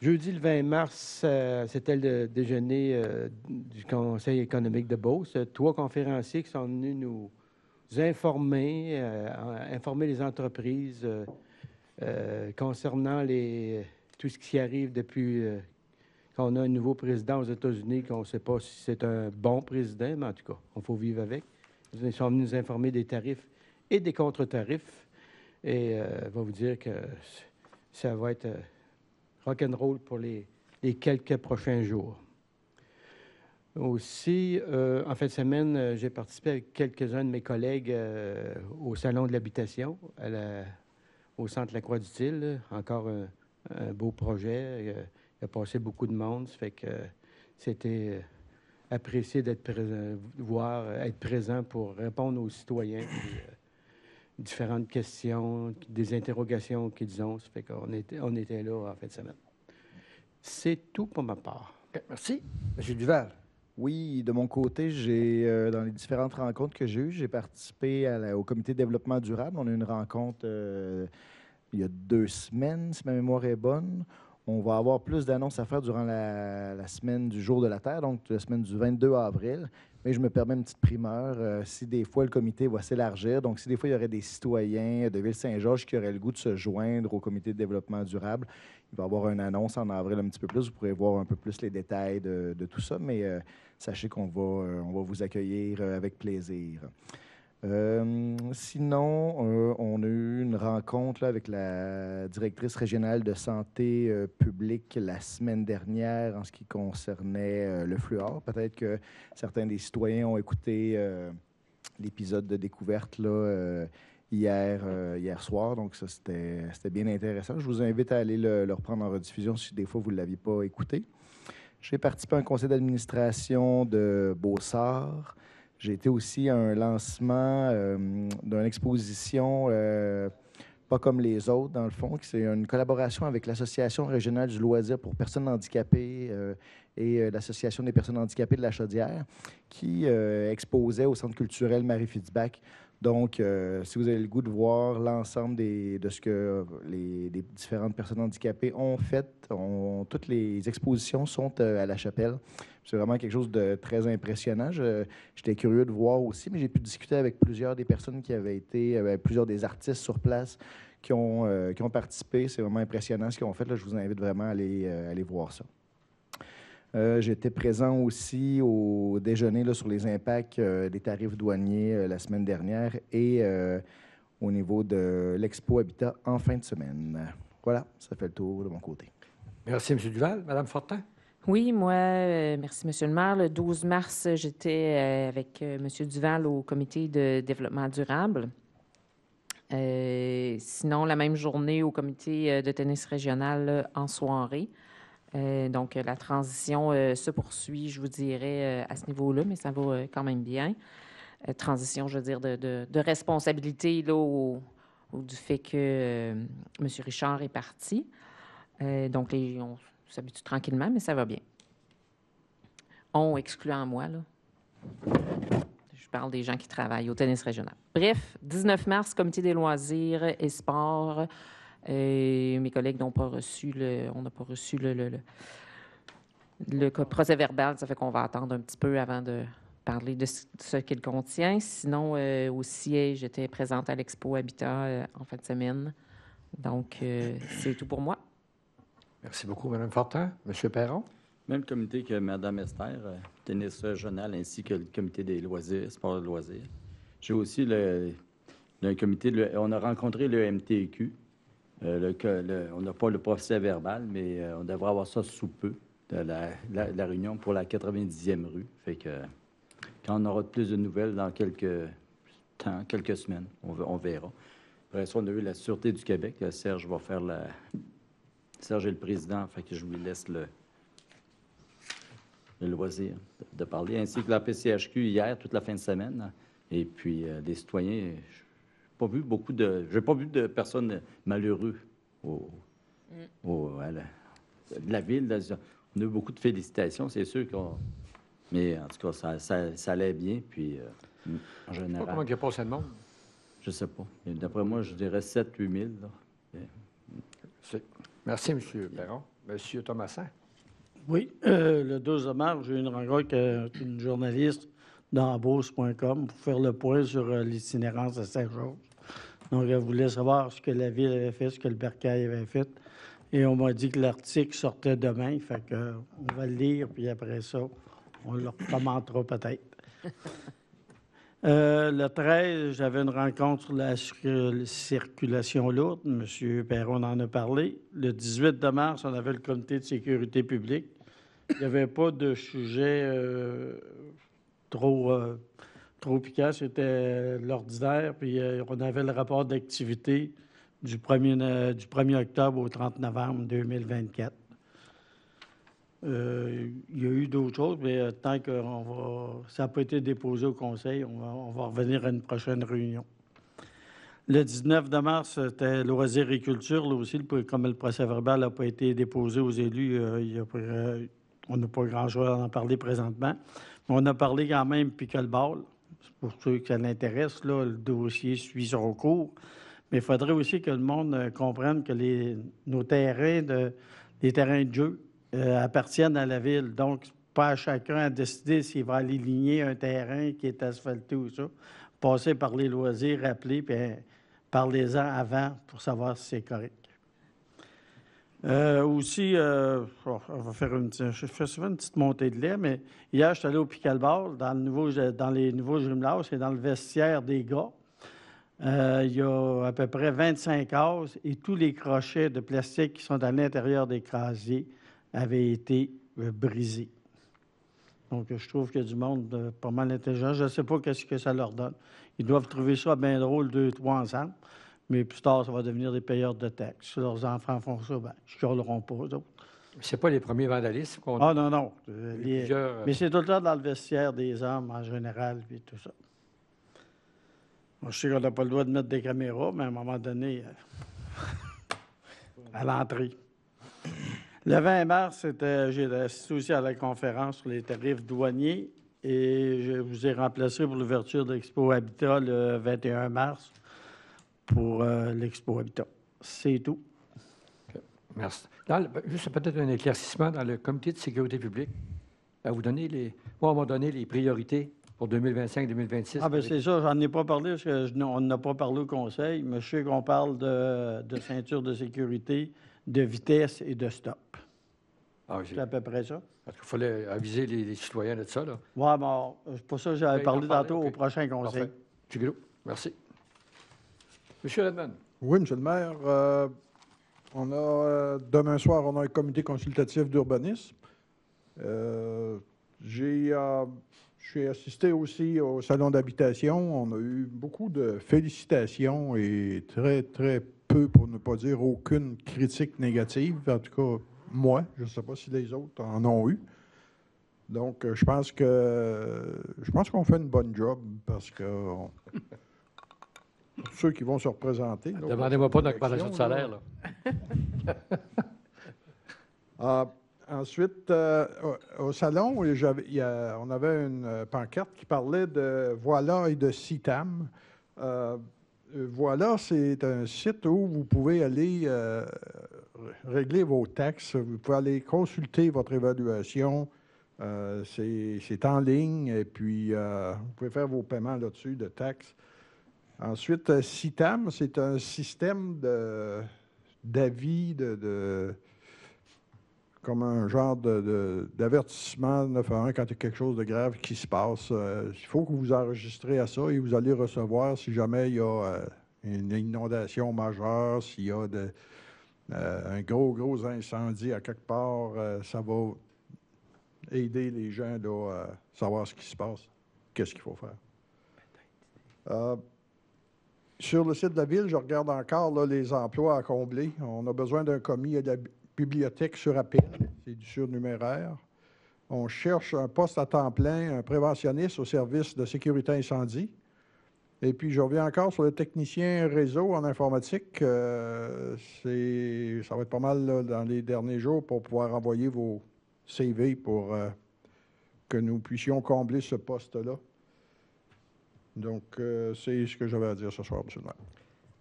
Jeudi le 20 mars, c'était le déjeuner du Conseil économique de Beauce. 3 conférenciers qui sont venus nous informer, informer les entreprises concernant tout ce qui arrive depuis qu'on a un nouveau président aux États-Unis, qu'on ne sait pas si c'est un bon président, mais en tout cas, il faut vivre avec. Ils sont venus nous informer des tarifs et des contre-tarifs. Et je vais vous dire que ça va être rock'n'roll pour les quelques prochains jours. Aussi, en fin de semaine, j'ai participé avec quelques-uns de mes collègues au Salon de l'habitation, au Centre La Croix-du-Til. Encore un beau projet. Il a passé beaucoup de monde. Ça fait que c'était apprécié d'être présent, être présent pour répondre aux citoyens. Puis, différentes questions, des interrogations qu'ils ont. Ça fait qu'on était là en fin de semaine. C'est tout pour ma part. Okay, merci. M. Duval. Oui, de mon côté, dans les différentes rencontres que j'ai eues, j'ai participé au comité de développement durable. On a eu une rencontre il y a 2 semaines, si ma mémoire est bonne. On va avoir plus d'annonces à faire durant la semaine du Jour de la Terre, donc la semaine du 22 avril. Mais je me permets une petite primeur. Si des fois le comité va s'élargir, donc si des fois il y aurait des citoyens de Ville-Saint-Georges qui auraient le goût de se joindre au comité de développement durable, il va y avoir une annonce en avril un petit peu plus. Vous pourrez voir un peu plus les détails de tout ça, mais sachez qu'on va vous accueillir avec plaisir. Sinon, on a eu une rencontre là, avec la directrice régionale de santé publique la semaine dernière en ce qui concernait le fluor. Peut-être que certains des citoyens ont écouté l'épisode de découverte là, hier soir, donc ça, c'était bien intéressant. Je vous invite à aller le reprendre en rediffusion si des fois vous ne l'aviez pas écouté. J'ai participé à un conseil d'administration de Beausart. J'ai été aussi à un lancement d'une exposition pas comme les autres, dans le fond. C'est une collaboration avec l'Association régionale du loisir pour personnes handicapées et l'Association des personnes handicapées de la Chaudière qui exposait au Centre culturel Marie-Fitzbach. Donc, si vous avez le goût de voir l'ensemble de ce que les différentes personnes handicapées ont fait, toutes les expositions sont à la Chapelle. C'est vraiment quelque chose de très impressionnant. J'étais curieux de voir aussi, mais j'ai pu discuter avec plusieurs des personnes qui avaient été, plusieurs des artistes sur place qui ont participé. C'est vraiment impressionnant ce qu'ils ont fait. Là, je vous invite vraiment à aller voir ça. J'étais présent aussi au déjeuner là, sur les impacts des tarifs douaniers la semaine dernière et au niveau de l'Expo Habitat en fin de semaine. Voilà, ça fait le tour de mon côté. Merci, M. Duval. Mme Fortin? Oui, moi, merci, M. le maire. Le 12 mars, j'étais avec M. Duval au comité de développement durable. Sinon, la même journée au comité de tennis régional en soirée. Donc, la transition se poursuit, je vous dirais, à ce niveau-là, mais ça va quand même bien. Transition, je veux dire, de responsabilité là, du fait que M. Richard est parti. Donc, on s'habitue tranquillement, mais ça va bien. On excluant moi, là. Je parle des gens qui travaillent au tennis régional. Bref, 19 mars, comité des loisirs et sports. Mes collègues n'ont pas reçu on n'a pas reçu le procès verbal. Ça fait qu'on va attendre un petit peu avant de parler de ce qu'il contient. Sinon, aussi, j'étais présente à l'Expo Habitat en fin de semaine. Donc, c'est tout pour moi. Merci beaucoup, Mme Fortin. M. Perron? Même comité que Mme Esther, tennis régional, ainsi que le comité des loisirs, sport et loisirs. J'ai aussi le comité, on a rencontré le MTQ. On n'a pas le procès verbal, mais on devrait avoir ça sous peu, de la réunion pour la 90e rue. Fait que quand on aura plus de nouvelles dans quelques semaines, on verra. Après ça, on a eu la Sûreté du Québec. Serge va faire Serge est le président, fait que je lui laisse le loisir de parler, ainsi que la PCHQ hier, toute la fin de semaine. Et puis, les citoyens, j'ai pas vu de personnes malheureuses de la ville. On a eu beaucoup de félicitations, c'est sûr qu'on... Mais en tout cas, ça allait bien, puis en Je sais général... pas comment il y a passé de monde. Je sais pas. Et d'après moi, je dirais 7 000 à 8 000. Merci, M. Perron. M. Thomasin? Oui, le 12 mars, j'ai eu une rencontre avec une journaliste dans Beauce.com pour faire le point sur l'itinérance à Saint-Georges. Donc, elle voulait savoir ce que la ville avait fait, ce que le Bercail avait fait. Et on m'a dit que l'article sortait demain, fait qu'on va le lire, puis après ça, on le commentera peut-être. Le 13, j'avais une rencontre sur la circulation lourde. M. Perron en a parlé. Le 18 de mars, on avait le comité de sécurité publique. Il n'y avait pas de sujet trop piquant. C'était l'ordinaire. Puis on avait le rapport d'activité du 1er octobre au 30 novembre 2024. Il y a eu d'autres choses, mais tant que ça n'a pas été déposé au Conseil, on va revenir à une prochaine réunion. Le 19 de mars, c'était loisirs et culture. Là aussi, comme le procès-verbal n'a pas été déposé aux élus, on n'a pas grand-chose à en parler présentement. Mais on a parlé quand même pickleball. Pour ceux que ça l'intéresse, là, le dossier suit son cours. Mais il faudrait aussi que le monde comprenne que nos terrains, les terrains de jeu, appartiennent à la ville. Donc, pas à chacun à décider s'il va aller ligner un terrain qui est asphalté ou ça. Passer par les loisirs, appeler, puis parlez-en avant pour savoir si c'est correct. Aussi, on va faire je fais souvent une petite montée de lait, mais hier, je suis allé au pickleball dans les nouveaux gymnases et dans le vestiaire des gars. Il y a à peu près 25 cases et tous les crochets de plastique qui sont à l'intérieur des casiers avaient été brisés. Donc, je trouve qu'il y a du monde pas mal intelligent. Je ne sais pas qu'est-ce que ça leur donne. Ils doivent trouver ça bien drôle, 2-3 ensemble. Mais plus tard, ça va devenir des payeurs de taxes. Si leurs enfants font ça, bien, ils ne chialeront pas, eux autres. C'est pas les premiers vandalismes qu'on Ah, non. plusieurs, Mais c'est tout le temps dans le vestiaire des hommes, en général, puis tout ça. Moi, je sais qu'on n'a pas le droit de mettre des caméras, mais à un moment donné, à l'entrée. Le 20 mars, j'ai assisté aussi à la conférence sur les tarifs douaniers et je vous ai remplacé pour l'ouverture de l'Expo Habitat le 21 mars pour l'Expo Habitat. C'est tout. OK. Merci. Juste peut-être un éclaircissement dans le comité de sécurité publique. On m'a donné les priorités pour 2025-2026. Ah, bien, c'est ça, j'en ai pas parlé parce qu'on n'a pas parlé au Conseil, mais je sais qu'on parle de ceinture de sécurité, de vitesse et de stop. Ah, c'est à peu près ça. Parce qu'il fallait aviser les citoyens de ça, là. Oui, bon, c'est pour ça que j'avais parlé tantôt okay. au prochain Conseil. Parfait. M. Guillaume, merci. M. Ledman. Oui, M. le maire. Demain soir, on a un comité consultatif d'urbanisme. J'ai assisté aussi au salon d'habitation. On a eu beaucoup de félicitations et très, très peu, pour ne pas dire aucune critique négative. En tout cas, moi, je ne sais pas si les autres en ont eu. Donc, je pense qu'on fait une bonne job parce que ceux qui vont se représenter. Ne demandez-moi pas d'augmentation de salaire, là. Ensuite, au salon, on avait une pancarte qui parlait de Voilà et de CITAM. Voilà, c'est un site où vous pouvez aller régler vos taxes, vous pouvez aller consulter votre évaluation, C'est en ligne et puis vous pouvez faire vos paiements là-dessus de taxes. Ensuite, CITAM, c'est un système d'avis, comme un genre d'avertissement 911 quand il y a quelque chose de grave qui se passe. Il faut que vous enregistrez à ça et vous allez recevoir si jamais il y a une inondation majeure, s'il y a un gros incendie à quelque part, ça va aider les gens là, à savoir ce qui se passe, qu'est-ce qu'il faut faire. Sur le site de la Ville, je regarde encore là, les emplois à combler. On a besoin d'un commis à la bibliothèque sur appel, c'est du surnuméraire. On cherche un poste à temps plein, un préventionniste au service de sécurité incendie. Et puis, je reviens encore sur le technicien réseau en informatique. Ça va être pas mal là, dans les derniers jours pour pouvoir envoyer vos CV pour que nous puissions combler ce poste-là. Donc, c'est ce que j'avais à dire ce soir, M. le maire.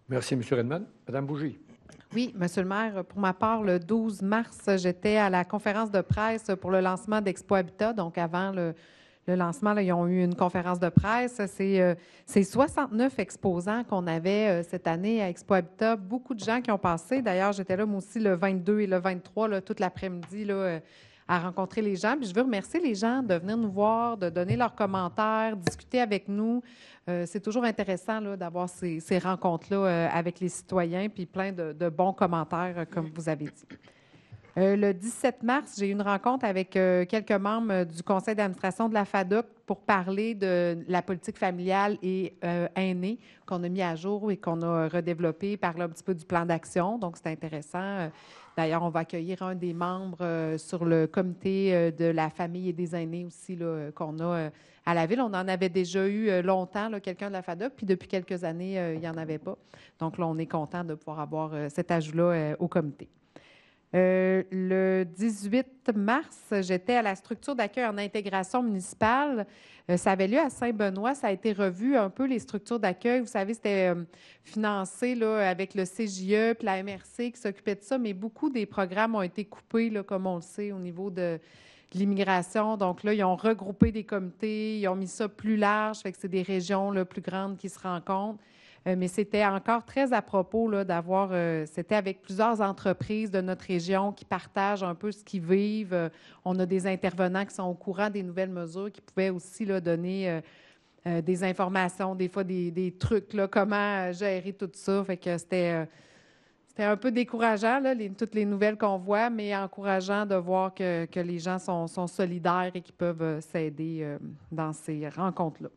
Merci, M. Redman. Mme Bougie. Oui, Monsieur le maire, pour ma part, le 12 mars, j'étais à la conférence de presse pour le lancement d'Expo Habitat. Donc, avant le lancement, là, ils ont eu une conférence de presse. C'est 69 exposants qu'on avait cette année à Expo Habitat. Beaucoup de gens qui ont passé. D'ailleurs, j'étais là, moi aussi, le 22 et le 23, là, toute l'après-midi, là, à rencontrer les gens. Puis je veux remercier les gens de venir nous voir, de donner leurs commentaires, discuter avec nous. C'est toujours intéressant là, d'avoir ces rencontres-là avec les citoyens, puis plein de bons commentaires, comme vous avez dit. Le 17 mars, j'ai eu une rencontre avec quelques membres du conseil d'administration de la FADOC pour parler de la politique familiale et aînée qu'on a mis à jour et qu'on a redéveloppé, parler un petit peu du plan d'action. Donc, c'est intéressant. D'ailleurs, on va accueillir un des membres sur le comité de la famille et des aînés aussi là, qu'on a à la Ville. On en avait déjà eu longtemps, là, quelqu'un de la FADOC, puis depuis quelques années, il n'y en avait pas. Donc là, on est content de pouvoir avoir cet ajout-là au comité. Le 18 mars, j'étais à la structure d'accueil en intégration municipale. Ça avait lieu à Saint-Benoît. Ça a été revu un peu, les structures d'accueil. Vous savez, c'était financé là, avec le CJE puis la MRC qui s'occupait de ça, mais beaucoup des programmes ont été coupés, là, comme on le sait, au niveau de l'immigration. Donc là, ils ont regroupé des comités, ils ont mis ça plus large, fait que c'est des régions là, plus grandes qui se rencontrent. Mais c'était encore très à propos là, d'avoir... c'était avec plusieurs entreprises de notre région qui partagent un peu ce qu'ils vivent. On a des intervenants qui sont au courant des nouvelles mesures, qui pouvaient aussi là, donner des informations, des fois des trucs, là, comment gérer tout ça. Fait que c'était un peu décourageant, là, toutes les nouvelles qu'on voit, mais encourageant de voir que les gens sont solidaires et qu'ils peuvent s'aider dans ces rencontres-là.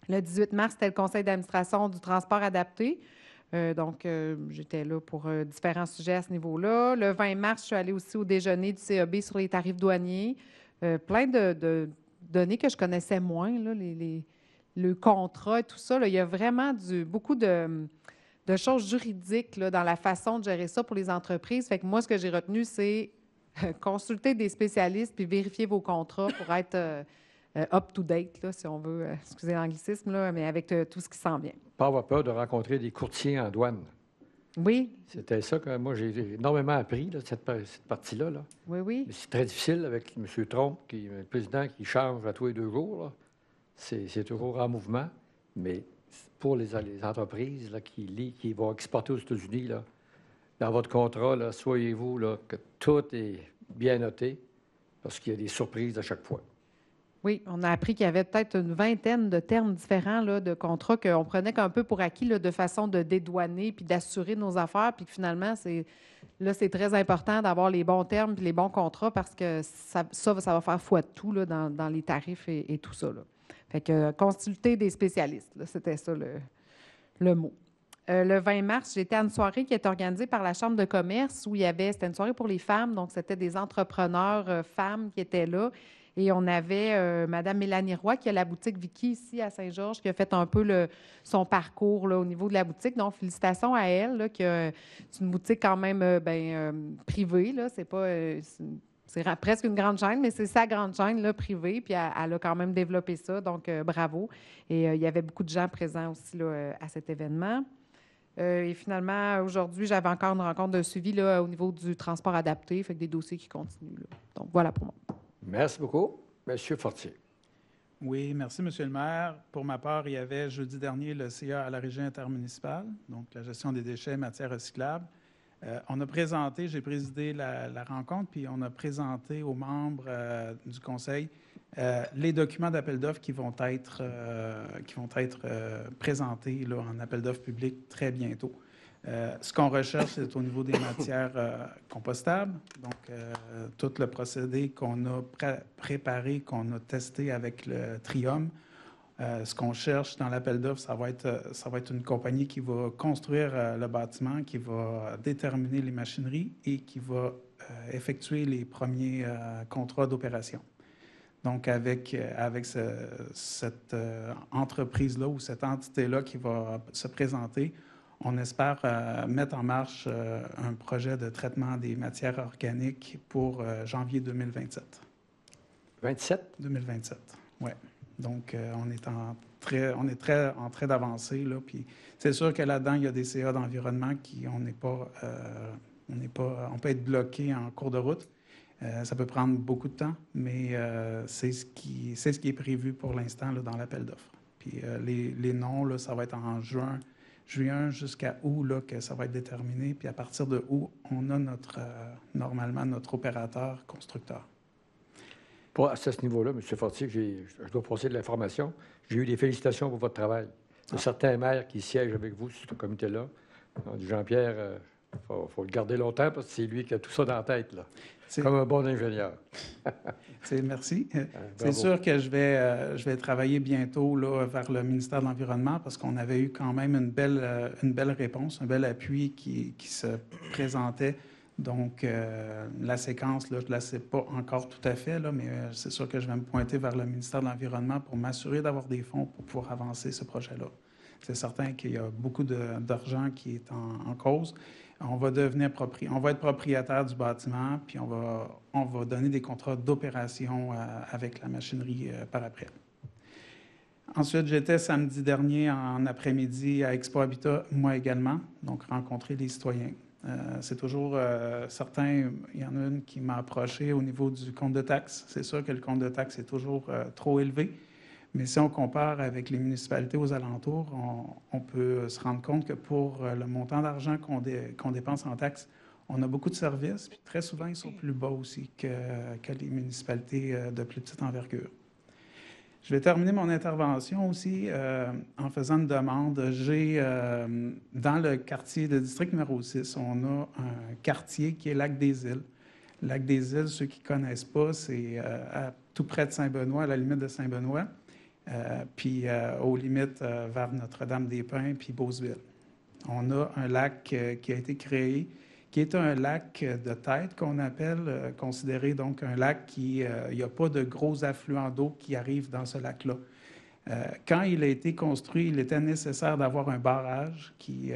Le 18 mars, c'était le conseil d'administration du transport adapté. Donc, j'étais là pour différents sujets à ce niveau-là. Le 20 mars, je suis allée aussi au déjeuner du CEB sur les tarifs douaniers. Plein de données que je connaissais moins, là, le contrat et tout ça. Là, il y a vraiment beaucoup de choses juridiques là, dans la façon de gérer ça pour les entreprises. Fait que moi, ce que j'ai retenu, c'est consulter des spécialistes puis vérifier vos contrats pour être... up-to-date, là, si on veut, excusez l'anglicisme, là, mais avec tout ce qui s'en vient. Pas avoir peur de rencontrer des courtiers en douane. Oui. C'était ça que moi, j'ai énormément appris, là, cette partie-là. Là. Oui, oui. Mais c'est très difficile avec M. Trompe, le président qui change à tous les 2 jours. Là. C'est toujours en mouvement. Mais pour les entreprises là, qui vont exporter aux États-Unis, là, dans votre contrat, là, soyez-vous là, que tout est bien noté parce qu'il y a des surprises à chaque fois. Oui, on a appris qu'il y avait peut-être une vingtaine de termes différents là, de contrats qu'on prenait un peu pour acquis là, de façon de dédouaner puis d'assurer nos affaires, puis que finalement, c'est très important d'avoir les bons termes puis les bons contrats parce que ça va faire foi de tout là, dans les tarifs et tout ça. Là. Fait que consulter des spécialistes, là, c'était ça le mot. Le 20 mars, j'étais à une soirée qui est organisée par la Chambre de commerce où c'était une soirée pour les femmes, donc c'était des entrepreneurs femmes qui étaient là. Et on avait Mme Mélanie Roy, qui a la boutique Vicky ici à Saint-Georges, qui a fait un peu son parcours là, au niveau de la boutique. Donc, félicitations à elle, là, c'est une boutique quand même privée. Là. C'est pas, c'est presque une grande chaîne, mais c'est sa grande chaîne là, privée. Puis elle a quand même développé ça, donc bravo. Et il y avait beaucoup de gens présents aussi là, à cet événement. Et finalement, aujourd'hui, j'avais encore une rencontre de suivi là, au niveau du transport adapté, fait que des dossiers qui continuent. Là. Donc, voilà pour moi. Merci beaucoup. Monsieur Fortier. Oui, merci, Monsieur le maire. Pour ma part, il y avait jeudi dernier le CA à la régie intermunicipale, donc la gestion des déchets et matières recyclables. On a présenté, j'ai présidé la rencontre, puis on a présenté aux membres du conseil les documents d'appel d'offres qui vont être présentés là, en appel d'offres public très bientôt. Ce qu'on recherche, c'est au niveau des matières compostables. Donc, tout le procédé qu'on a préparé, qu'on a testé avec le Trium. Ce qu'on cherche dans l'appel d'offres, ça va être une compagnie qui va construire le bâtiment, qui va déterminer les machineries et qui va effectuer les premiers contrats d'opération. Donc, avec cette entreprise-là ou cette entité-là qui va se présenter, on espère mettre en marche un projet de traitement des matières organiques pour janvier 2027. 2027, oui. Donc, on est en train d'avancer, là. Puis, c'est sûr que là-dedans, il y a des CA d'environnement qui, on peut être bloqué en cours de route. Ça peut prendre beaucoup de temps, mais c'est ce qui est prévu pour l'instant là, dans l'appel d'offres. Puis, les noms, là, ça va être en juin jusqu'à août là, que ça va être déterminé. Puis à partir de août, on a normalement notre opérateur constructeur. À ce niveau-là, M. Fortier, je dois passer de l'information. J'ai eu des félicitations pour votre travail. Il y a certains maires qui siègent avec vous sur ce comité-là. Jean-Pierre, il faut le garder longtemps parce que c'est lui qui a tout ça dans la tête, là. Comme un bon ingénieur. Merci. C'est sûr que je vais travailler bientôt là, vers le ministère de l'Environnement parce qu'on avait eu quand même une belle réponse, un bel appui qui se présentait. Donc, la séquence, là, je ne la sais pas encore tout à fait, là, mais c'est sûr que je vais me pointer vers le ministère de l'Environnement pour m'assurer d'avoir des fonds pour pouvoir avancer ce projet-là. C'est certain qu'il y a beaucoup d'argent qui est en cause. On va être propriétaire du bâtiment, puis on va donner des contrats d'opération avec la machinerie par après. Ensuite, j'étais samedi dernier en après-midi à Expo Habitat, moi également, donc rencontrer les citoyens. C'est toujours certain, il y en a une qui m'a approché au niveau du compte de taxes. C'est sûr que le compte de taxes est toujours trop élevé, mais si on compare avec les municipalités aux alentours, on peut se rendre compte que pour le montant d'argent qu'on dépense en taxes, on a beaucoup de services, puis très souvent, ils sont plus bas aussi que les municipalités de plus petite envergure. Je vais terminer mon intervention aussi en faisant une demande. Dans le quartier de district numéro 6, on a un quartier qui est Lac-des-Îles. Lac-des-Îles, ceux qui ne connaissent pas, c'est tout près de Saint-Benoît, à la limite de Saint-Benoît, puis aux limites vers Notre-Dame-des-Pins, puis Beauceville. On a un lac qui a été créé, qui est un lac de tête qu'on appelle, considéré donc un lac qui, il n'y a pas de gros affluents d'eau qui arrivent dans ce lac-là. Quand il a été construit, il était nécessaire d'avoir un barrage qui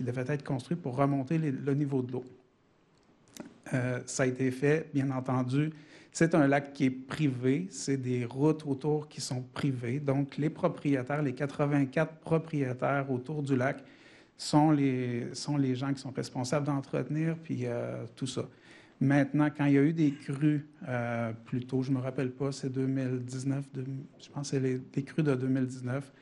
devait être construit pour remonter le niveau de l'eau. Ça a été fait, bien entendu. C'est un lac qui est privé, c'est des routes autour qui sont privées. Donc, les propriétaires, les 84 propriétaires autour du lac, sont les gens qui sont responsables d'entretenir, puis tout ça. Maintenant, quand il y a eu des crues plus tôt, je ne me rappelle pas, c'est 2019, je pense que c'est les crues de 2019,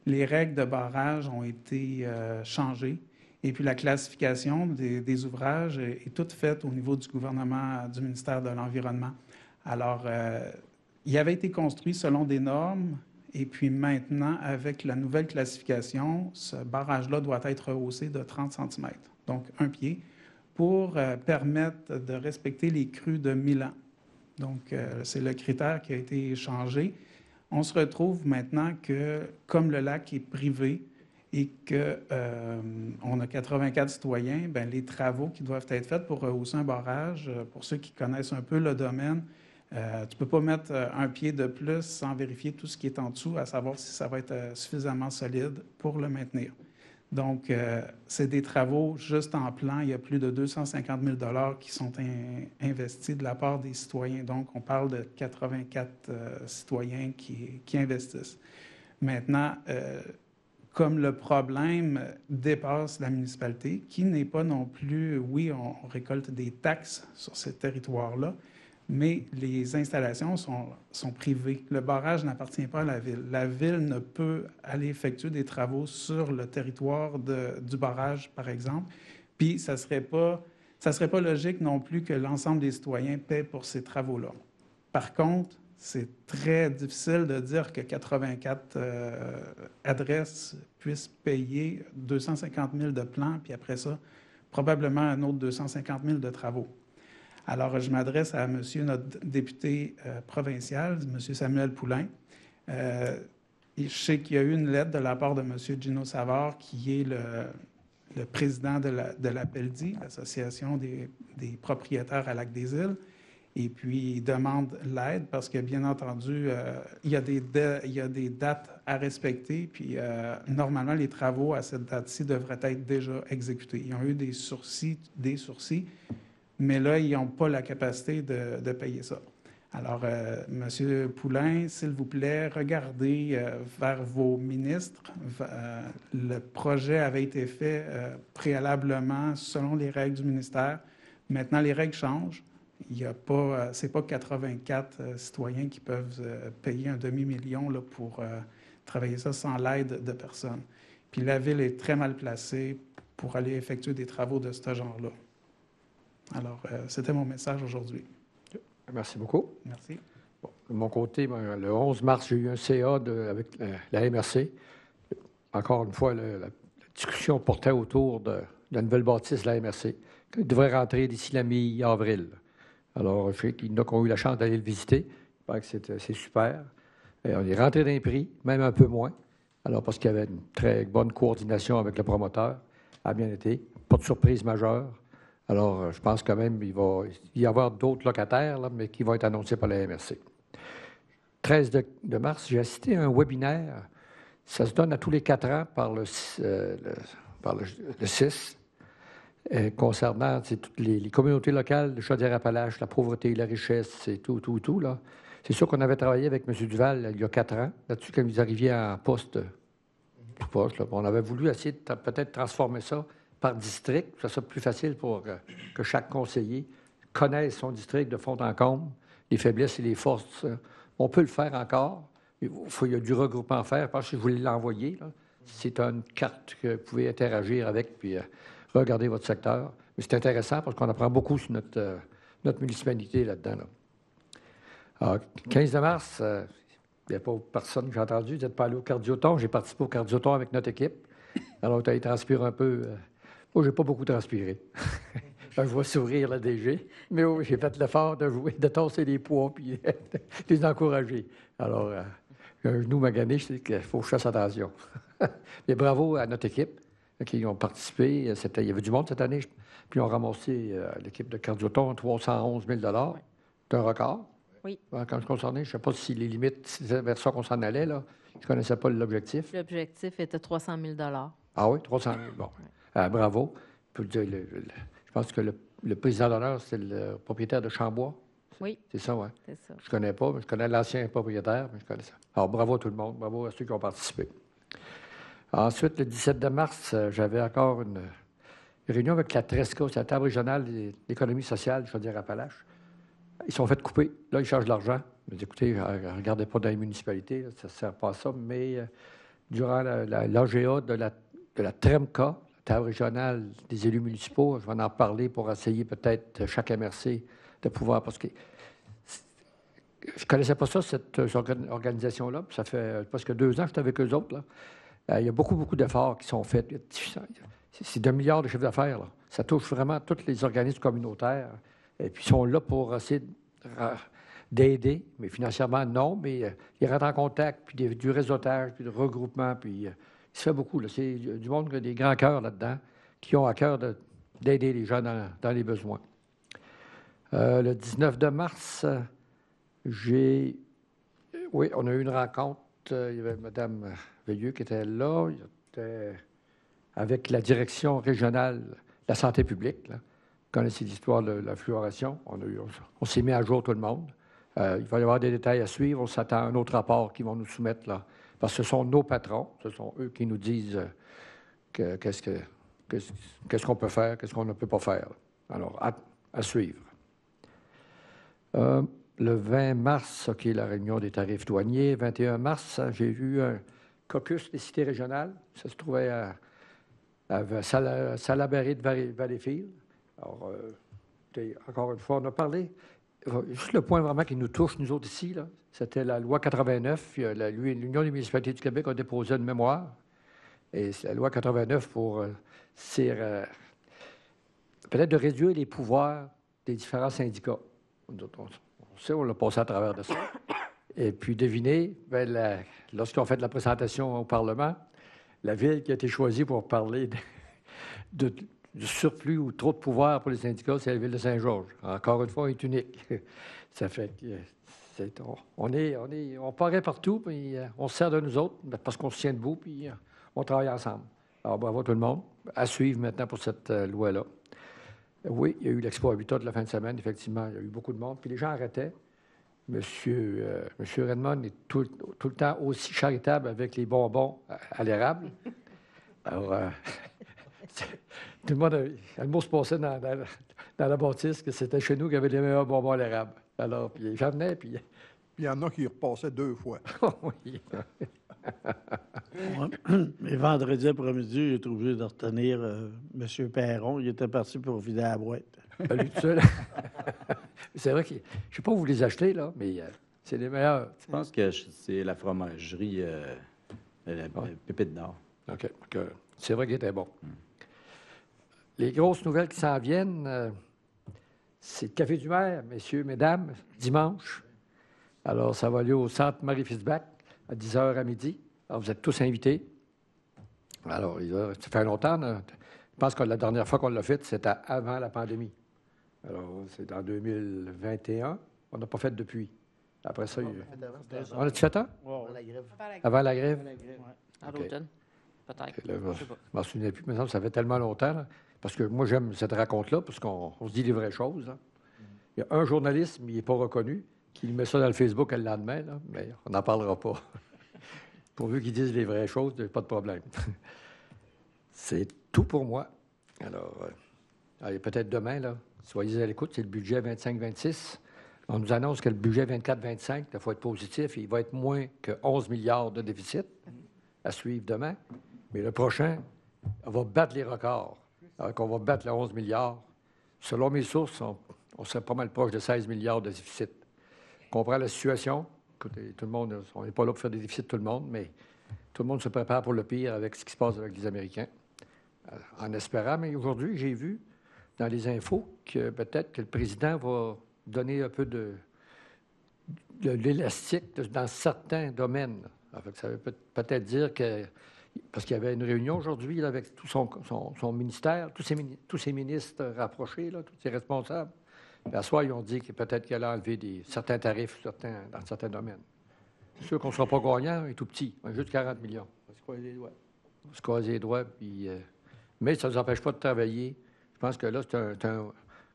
les règles de barrage ont été changées. Et puis la classification des ouvrages est toute faite au niveau du gouvernement, du ministère de l'Environnement. Alors, il avait été construit selon des normes. Et puis maintenant, avec la nouvelle classification, ce barrage-là doit être rehaussé de 30 cm, donc un pied, pour permettre de respecter les crues de 1000 ans. Donc, c'est le critère qui a été changé. On se retrouve maintenant que, comme le lac est privé et qu'on a 84 citoyens, bien, les travaux qui doivent être faits pour rehausser un barrage, pour ceux qui connaissent un peu le domaine, tu ne peux pas mettre un pied de plus sans vérifier tout ce qui est en dessous, à savoir si ça va être suffisamment solide pour le maintenir. Donc, c'est des travaux juste en plan. Il y a plus de 250 000 $ qui sont investis de la part des citoyens. Donc, on parle de 84 citoyens qui investissent. Maintenant, comme le problème dépasse la municipalité, qui n'est pas non plus, oui, on récolte des taxes sur ces territoires-là, mais les installations sont privées. Le barrage n'appartient pas à la Ville. La Ville ne peut aller effectuer des travaux sur le territoire du barrage, par exemple. Puis, ça serait pas logique non plus que l'ensemble des citoyens paient pour ces travaux-là. Par contre, c'est très difficile de dire que 84 adresses puissent payer 250 000 de plans, puis après ça, probablement un autre 250 000 de travaux. Alors, je m'adresse à monsieur notre député provincial, M. Samuel Poulain. Je sais qu'il y a eu une lettre de la part de M. Gino Savard, qui est le président de l'APELDI, l'Association des propriétaires à Lac-des-Îles. Et puis, il demande l'aide parce que, bien entendu, il y a des dates à respecter. Puis, normalement, les travaux à cette date-ci devraient être déjà exécutés. Ils ont eu des sursis, mais là, ils n'ont pas la capacité de payer ça. Alors, M. Poulain, s'il vous plaît, regardez vers vos ministres. Le projet avait été fait préalablement selon les règles du ministère. Maintenant, les règles changent. C'est pas 84 citoyens qui peuvent payer un demi-million là, pour travailler ça sans l'aide de personne. Puis la Ville est très mal placée pour aller effectuer des travaux de ce genre-là. Alors, c'était mon message aujourd'hui. Merci beaucoup. Merci. Bon, de mon côté, le 11 mars, j'ai eu un CA avec la MRC. Encore une fois, la discussion portait autour de la nouvelle bâtisse de la MRC, qui devrait rentrer d'ici la mi-avril. Alors, je sais qu'il y en a qui ont eu la chance d'aller le visiter. Il paraît que c'est super. Et on est rentré dans les prix, même un peu moins. Alors, parce qu'il y avait une très bonne coordination avec le promoteur. Ça a bien été. Pas de surprise majeure. Alors, je pense quand même qu'il va y avoir d'autres locataires, là, mais qui vont être annoncés par la MRC. 13 de mars, j'ai assisté à un webinaire. Ça se donne à tous les 4 ans par le 6, concernant toutes les communautés locales de Chaudière-Appalaches, la pauvreté, la richesse, et tout, là. C'est sûr qu'on avait travaillé avec M. Duval il y a 4 ans, là-dessus, quand vous arriviez en poste tout poche. Là. On avait voulu essayer de peut-être transformer ça par district, que ça soit plus facile pour que chaque conseiller connaisse son district de fond en comble, les faiblesses et les forces. On peut le faire encore. Il y a du regroupement à faire. Parce que je voulais l'envoyer. C'est une carte que vous pouvez interagir avec puis regarder votre secteur. Mais c'est intéressant parce qu'on apprend beaucoup sur notre municipalité là-dedans. Là. Alors, 15 mars, il n'y a pas personne que j'ai entendu. Vous n'êtes pas allé au Cardioton. J'ai participé au Cardioton avec notre équipe. Alors, tu as transpiré un peu. Moi, je n'ai pas beaucoup transpiré. Je vois sourire la DG, mais oui, j'ai fait l'effort de jouer, de tasser les poids puis de les encourager. Alors, un genou magané, je sais qu'il faut que je fasse attention. Mais bravo à notre équipe qui ont participé. Il y avait du monde cette année. Puis, ils ont ramassé l'équipe de Cardioton 311 000 $. C'est un record. Oui. Quand je concernais, je ne sais pas si les limites, c'est vers ça qu'on s'en allait, là. Je ne connaissais pas l'objectif. L'objectif était 300 000 $. Ah oui, 300 000. Bon. Bravo. Je pense que le président d'honneur, c'est le propriétaire de Chambois. Oui. C'est ça, oui. C'est ça. Je ne connais pas, mais je connais l'ancien propriétaire, mais je connais ça. Alors, bravo à tout le monde. Bravo à ceux qui ont participé. Ensuite, le 17 de mars, j'avais encore une réunion avec la TRESCA, c'est la table régionale de l'économie sociale de Chaudière-Appalaches. Ils sont fait couper. Là, ils chargent de l'argent. Je dis, écoutez, regardez pas dans les municipalités, là, ça ne sert pas à ça, mais durant l'AGA de la TREMCA, la table régionale des élus municipaux, je vais en parler pour essayer peut-être chaque MRC de pouvoir, parce que je ne connaissais pas ça, cette organisation-là. Ça fait presque 2 ans que j'étais avec eux autres. Là. Il y a beaucoup d'efforts qui sont faits. C'est 2 milliards de chiffre d'affaires. Là. Ça touche vraiment tous les organismes communautaires. Et puis, ils sont là pour essayer d'aider, mais financièrement, non. Mais ils rentrent en contact, puis du réseautage, puis du regroupement, puis il se fait beaucoup. Là. C'est du monde qui a des grands cœurs là-dedans, qui ont à cœur d'aider les gens dans les besoins. Le 19 de mars, oui, on a eu une rencontre. Il y avait Mme Veilleux qui était là. Il était avec la direction régionale de la santé publique. Là. Vous connaissez l'histoire de la fluoration. On s'est mis à jour tout le monde. Il va y avoir des détails à suivre. On s'attend à un autre rapport qu'ils vont nous soumettre là. Parce que ce sont nos patrons. Ce sont eux qui nous disent qu'est-ce qu'on peut faire, qu'est-ce qu'on ne peut pas faire. Alors, à suivre. Le 20 mars, OK, la réunion des tarifs douaniers. 21 mars, j'ai vu un caucus des cités régionales. Ça se trouvait à Salaberry de Valleyfield. Alors, encore une fois, on a parlé. Juste le point vraiment qui nous touche, nous autres ici, là, c'était la loi 89. L'Union des municipalités du Québec a déposé une mémoire. Et c'est la loi 89 pour peut-être de réduire les pouvoirs des différents syndicats. On sait, on l'a passé à travers de ça. Et puis, devinez, lorsqu'on fait la présentation au Parlement, la ville qui a été choisie pour parler du surplus ou trop de pouvoir pour les syndicats, c'est la ville de Saint-Georges. Encore une fois, elle est unique. Ça fait que on paraît partout, puis on se sert de nous autres parce qu'on se tient debout, puis on travaille ensemble. Alors, bravo tout le monde. À suivre maintenant pour cette loi-là. Oui, il y a eu l'Expo Habitat de la fin de semaine, effectivement. Il y a eu beaucoup de monde. Puis les gens arrêtaient. Monsieur Redmond est tout le temps aussi charitable avec les bonbons à l'érable. Alors, tout le monde, le mot se passait dans la bâtisse que c'était chez nous qu'il y avait les meilleurs bonbons à l'érable. Alors, puis les gens venaient, puis... Il y en a qui repassaient 2 fois. Oui. Mais vendredi après-midi, j'ai été obligé de retenir M. Perron. Il était parti pour vider la boîte. Lui tout seul. C'est vrai que je ne sais pas où vous les achetez, là, mais c'est les meilleurs. Je pense que c'est la fromagerie Pépite d'Or. OK. C'est vrai qu'il était bon. Les grosses nouvelles qui s'en viennent, c'est le Café du maire, messieurs, mesdames, dimanche. Alors, ça va aller au centre Marie-Fisbach à 10h à midi. Alors, vous êtes tous invités. Alors, ça fait longtemps. Je pense que la dernière fois qu'on l'a fait, c'était avant la pandémie. Alors, c'est en 2021. On n'a pas fait depuis. Après ça, on a-tu fait un? Avant la grève? À l'automne, peut-être. Je ne m'en souviens plus, mais ça fait tellement longtemps. Là, parce que moi, j'aime cette raconte-là, parce qu'on se dit les vraies choses. Là. Il y a un journaliste, mais il n'est pas reconnu, qui met ça dans le Facebook le lendemain, là, mais on n'en parlera pas. Pourvu qu'ils disent les vraies choses, pas de problème. C'est tout pour moi. Alors, peut-être demain, là, soyez à l'écoute, c'est le budget 25-26. On nous annonce que le budget 24-25, il faut être positif, il va être moins que 11 milliards de déficit à suivre demain. Mais le prochain, on va battre les records. Alors qu'on va battre les 11 milliards. Selon mes sources, on serait pas mal proche de 16 milliards de déficit. On comprend la situation. Écoutez, tout le monde, on n'est pas là pour faire des déficits tout le monde, mais tout le monde se prépare pour le pire avec ce qui se passe avec les Américains. En espérant, mais aujourd'hui, j'ai vu dans les infos que peut-être que le président va donner un peu de l'élastique dans certains domaines. Alors, ça veut peut-être dire que, parce qu'il y avait une réunion aujourd'hui avec tout son ministère, tous ses ministres rapprochés, là, tous ses responsables. À soir, ils ont dit que peut-être qu'il allait enlever certains tarifs dans certains domaines. C'est sûr qu'on ne sera pas gagnant, il est tout petit, juste 40 millions. On se croise les doigts. On se croise les doigts, puis, mais ça ne nous empêche pas de travailler. Je pense que là, c'est un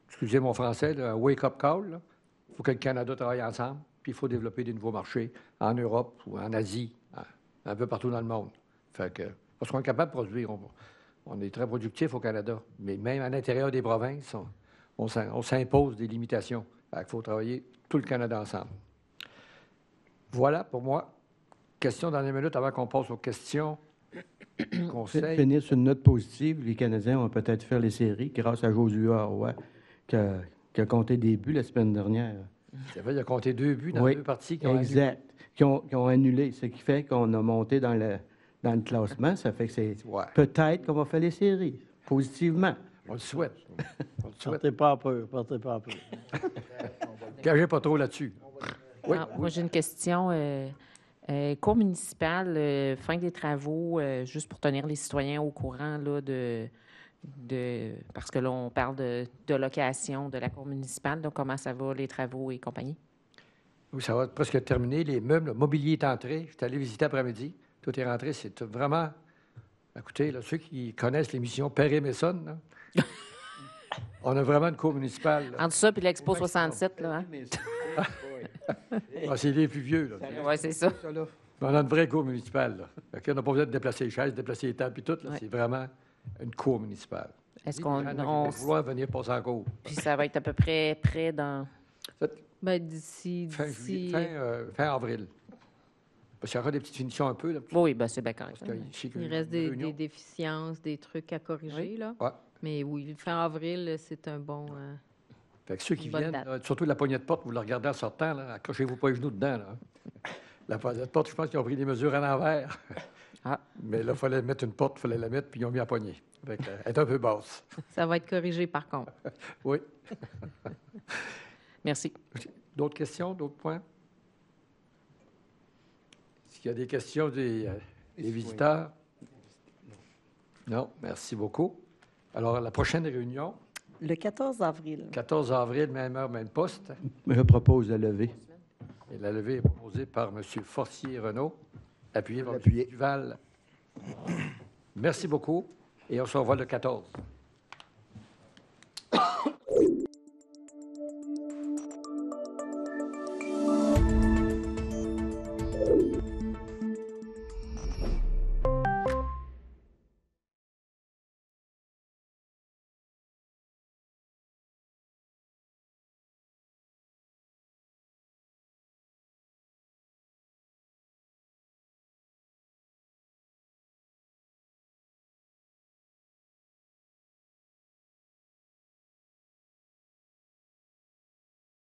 excusez mon français, là, un wake-up call. Il faut que le Canada travaille ensemble, puis il faut développer des nouveaux marchés en Europe ou en Asie, un peu partout dans le monde. Fait que, parce qu'on est capable de produire. On est très productif au Canada, mais même à l'intérieur des provinces, on s'impose des limitations. Il faut travailler tout le Canada ensemble. Voilà pour moi. Question dans les minutes avant qu'on passe aux questions. Conseil. Finir sur une note positive, les Canadiens vont peut-être faire les séries grâce à Joshua Roy, qui a compté des buts la semaine dernière. C'est vrai, il a compté 2 buts dans 2 parties qui ont annulé. Qui ont annulé, ce qui fait qu'on a monté dans le classement. Ça fait que c'est peut-être qu'on va faire les séries, positivement. On le souhaite. Partez pas un peu. Gagez pas trop là-dessus. Oui. Moi, j'ai une question. Cour municipale, fin des travaux, juste pour tenir les citoyens au courant là, parce que là, on parle de location de la cour municipale. Donc, comment ça va, les travaux et compagnie? Oui, ça va presque terminer. Les meubles, le mobilier est entré. Je suis allé visiter après-midi. Tout est rentré. C'est vraiment... Écoutez, là, ceux qui connaissent l'émission Perry Mason, là, on a vraiment une cour municipale. Là. Entre ça et l'Expo 67, là. Hein? C'est les plus vieux, là. Oui, c'est ça. On a une vraie cour municipale, là. On n'a pas besoin de déplacer les chaises, déplacer les tables, puis tout. Ouais. C'est vraiment une cour municipale. Est-ce qu'on va vouloir venir passer en cour? Puis ça va être à peu près près dans... Ben, d'ici... Fin avril. Parce qu'il y aura des petites finitions un peu. Là, Oui, ben c'est bien correct. parce que je sais qu'il y a Il reste une des réunion. déficiences, des trucs à corriger, là. Ouais. Mais oui, fin avril, c'est un bon... Fait que ceux qui Une bonne viennent, date. là, surtout la poignée de porte, vous la regardez en sortant, là, accrochez-vous pas les genoux dedans. Là. La poignée de porte, je pense qu'ils ont pris des mesures à l'envers. Ah. Mais là, il fallait mettre une porte, il fallait la mettre, puis ils ont mis la poignée. Fait que, elle est un peu basse. Ça va être corrigé, par contre. Oui. Merci. D'autres questions, d'autres points? Est-ce qu'il y a des questions des visiteurs? Non, merci beaucoup. Alors, la prochaine réunion, Le 14 avril. 14 avril, même heure, même poste. Je propose de lever. Et la levée est proposée par M. Forcier-Renaud, appuyé par M. Appuyé. Duval. Merci beaucoup et on se revoit le 14.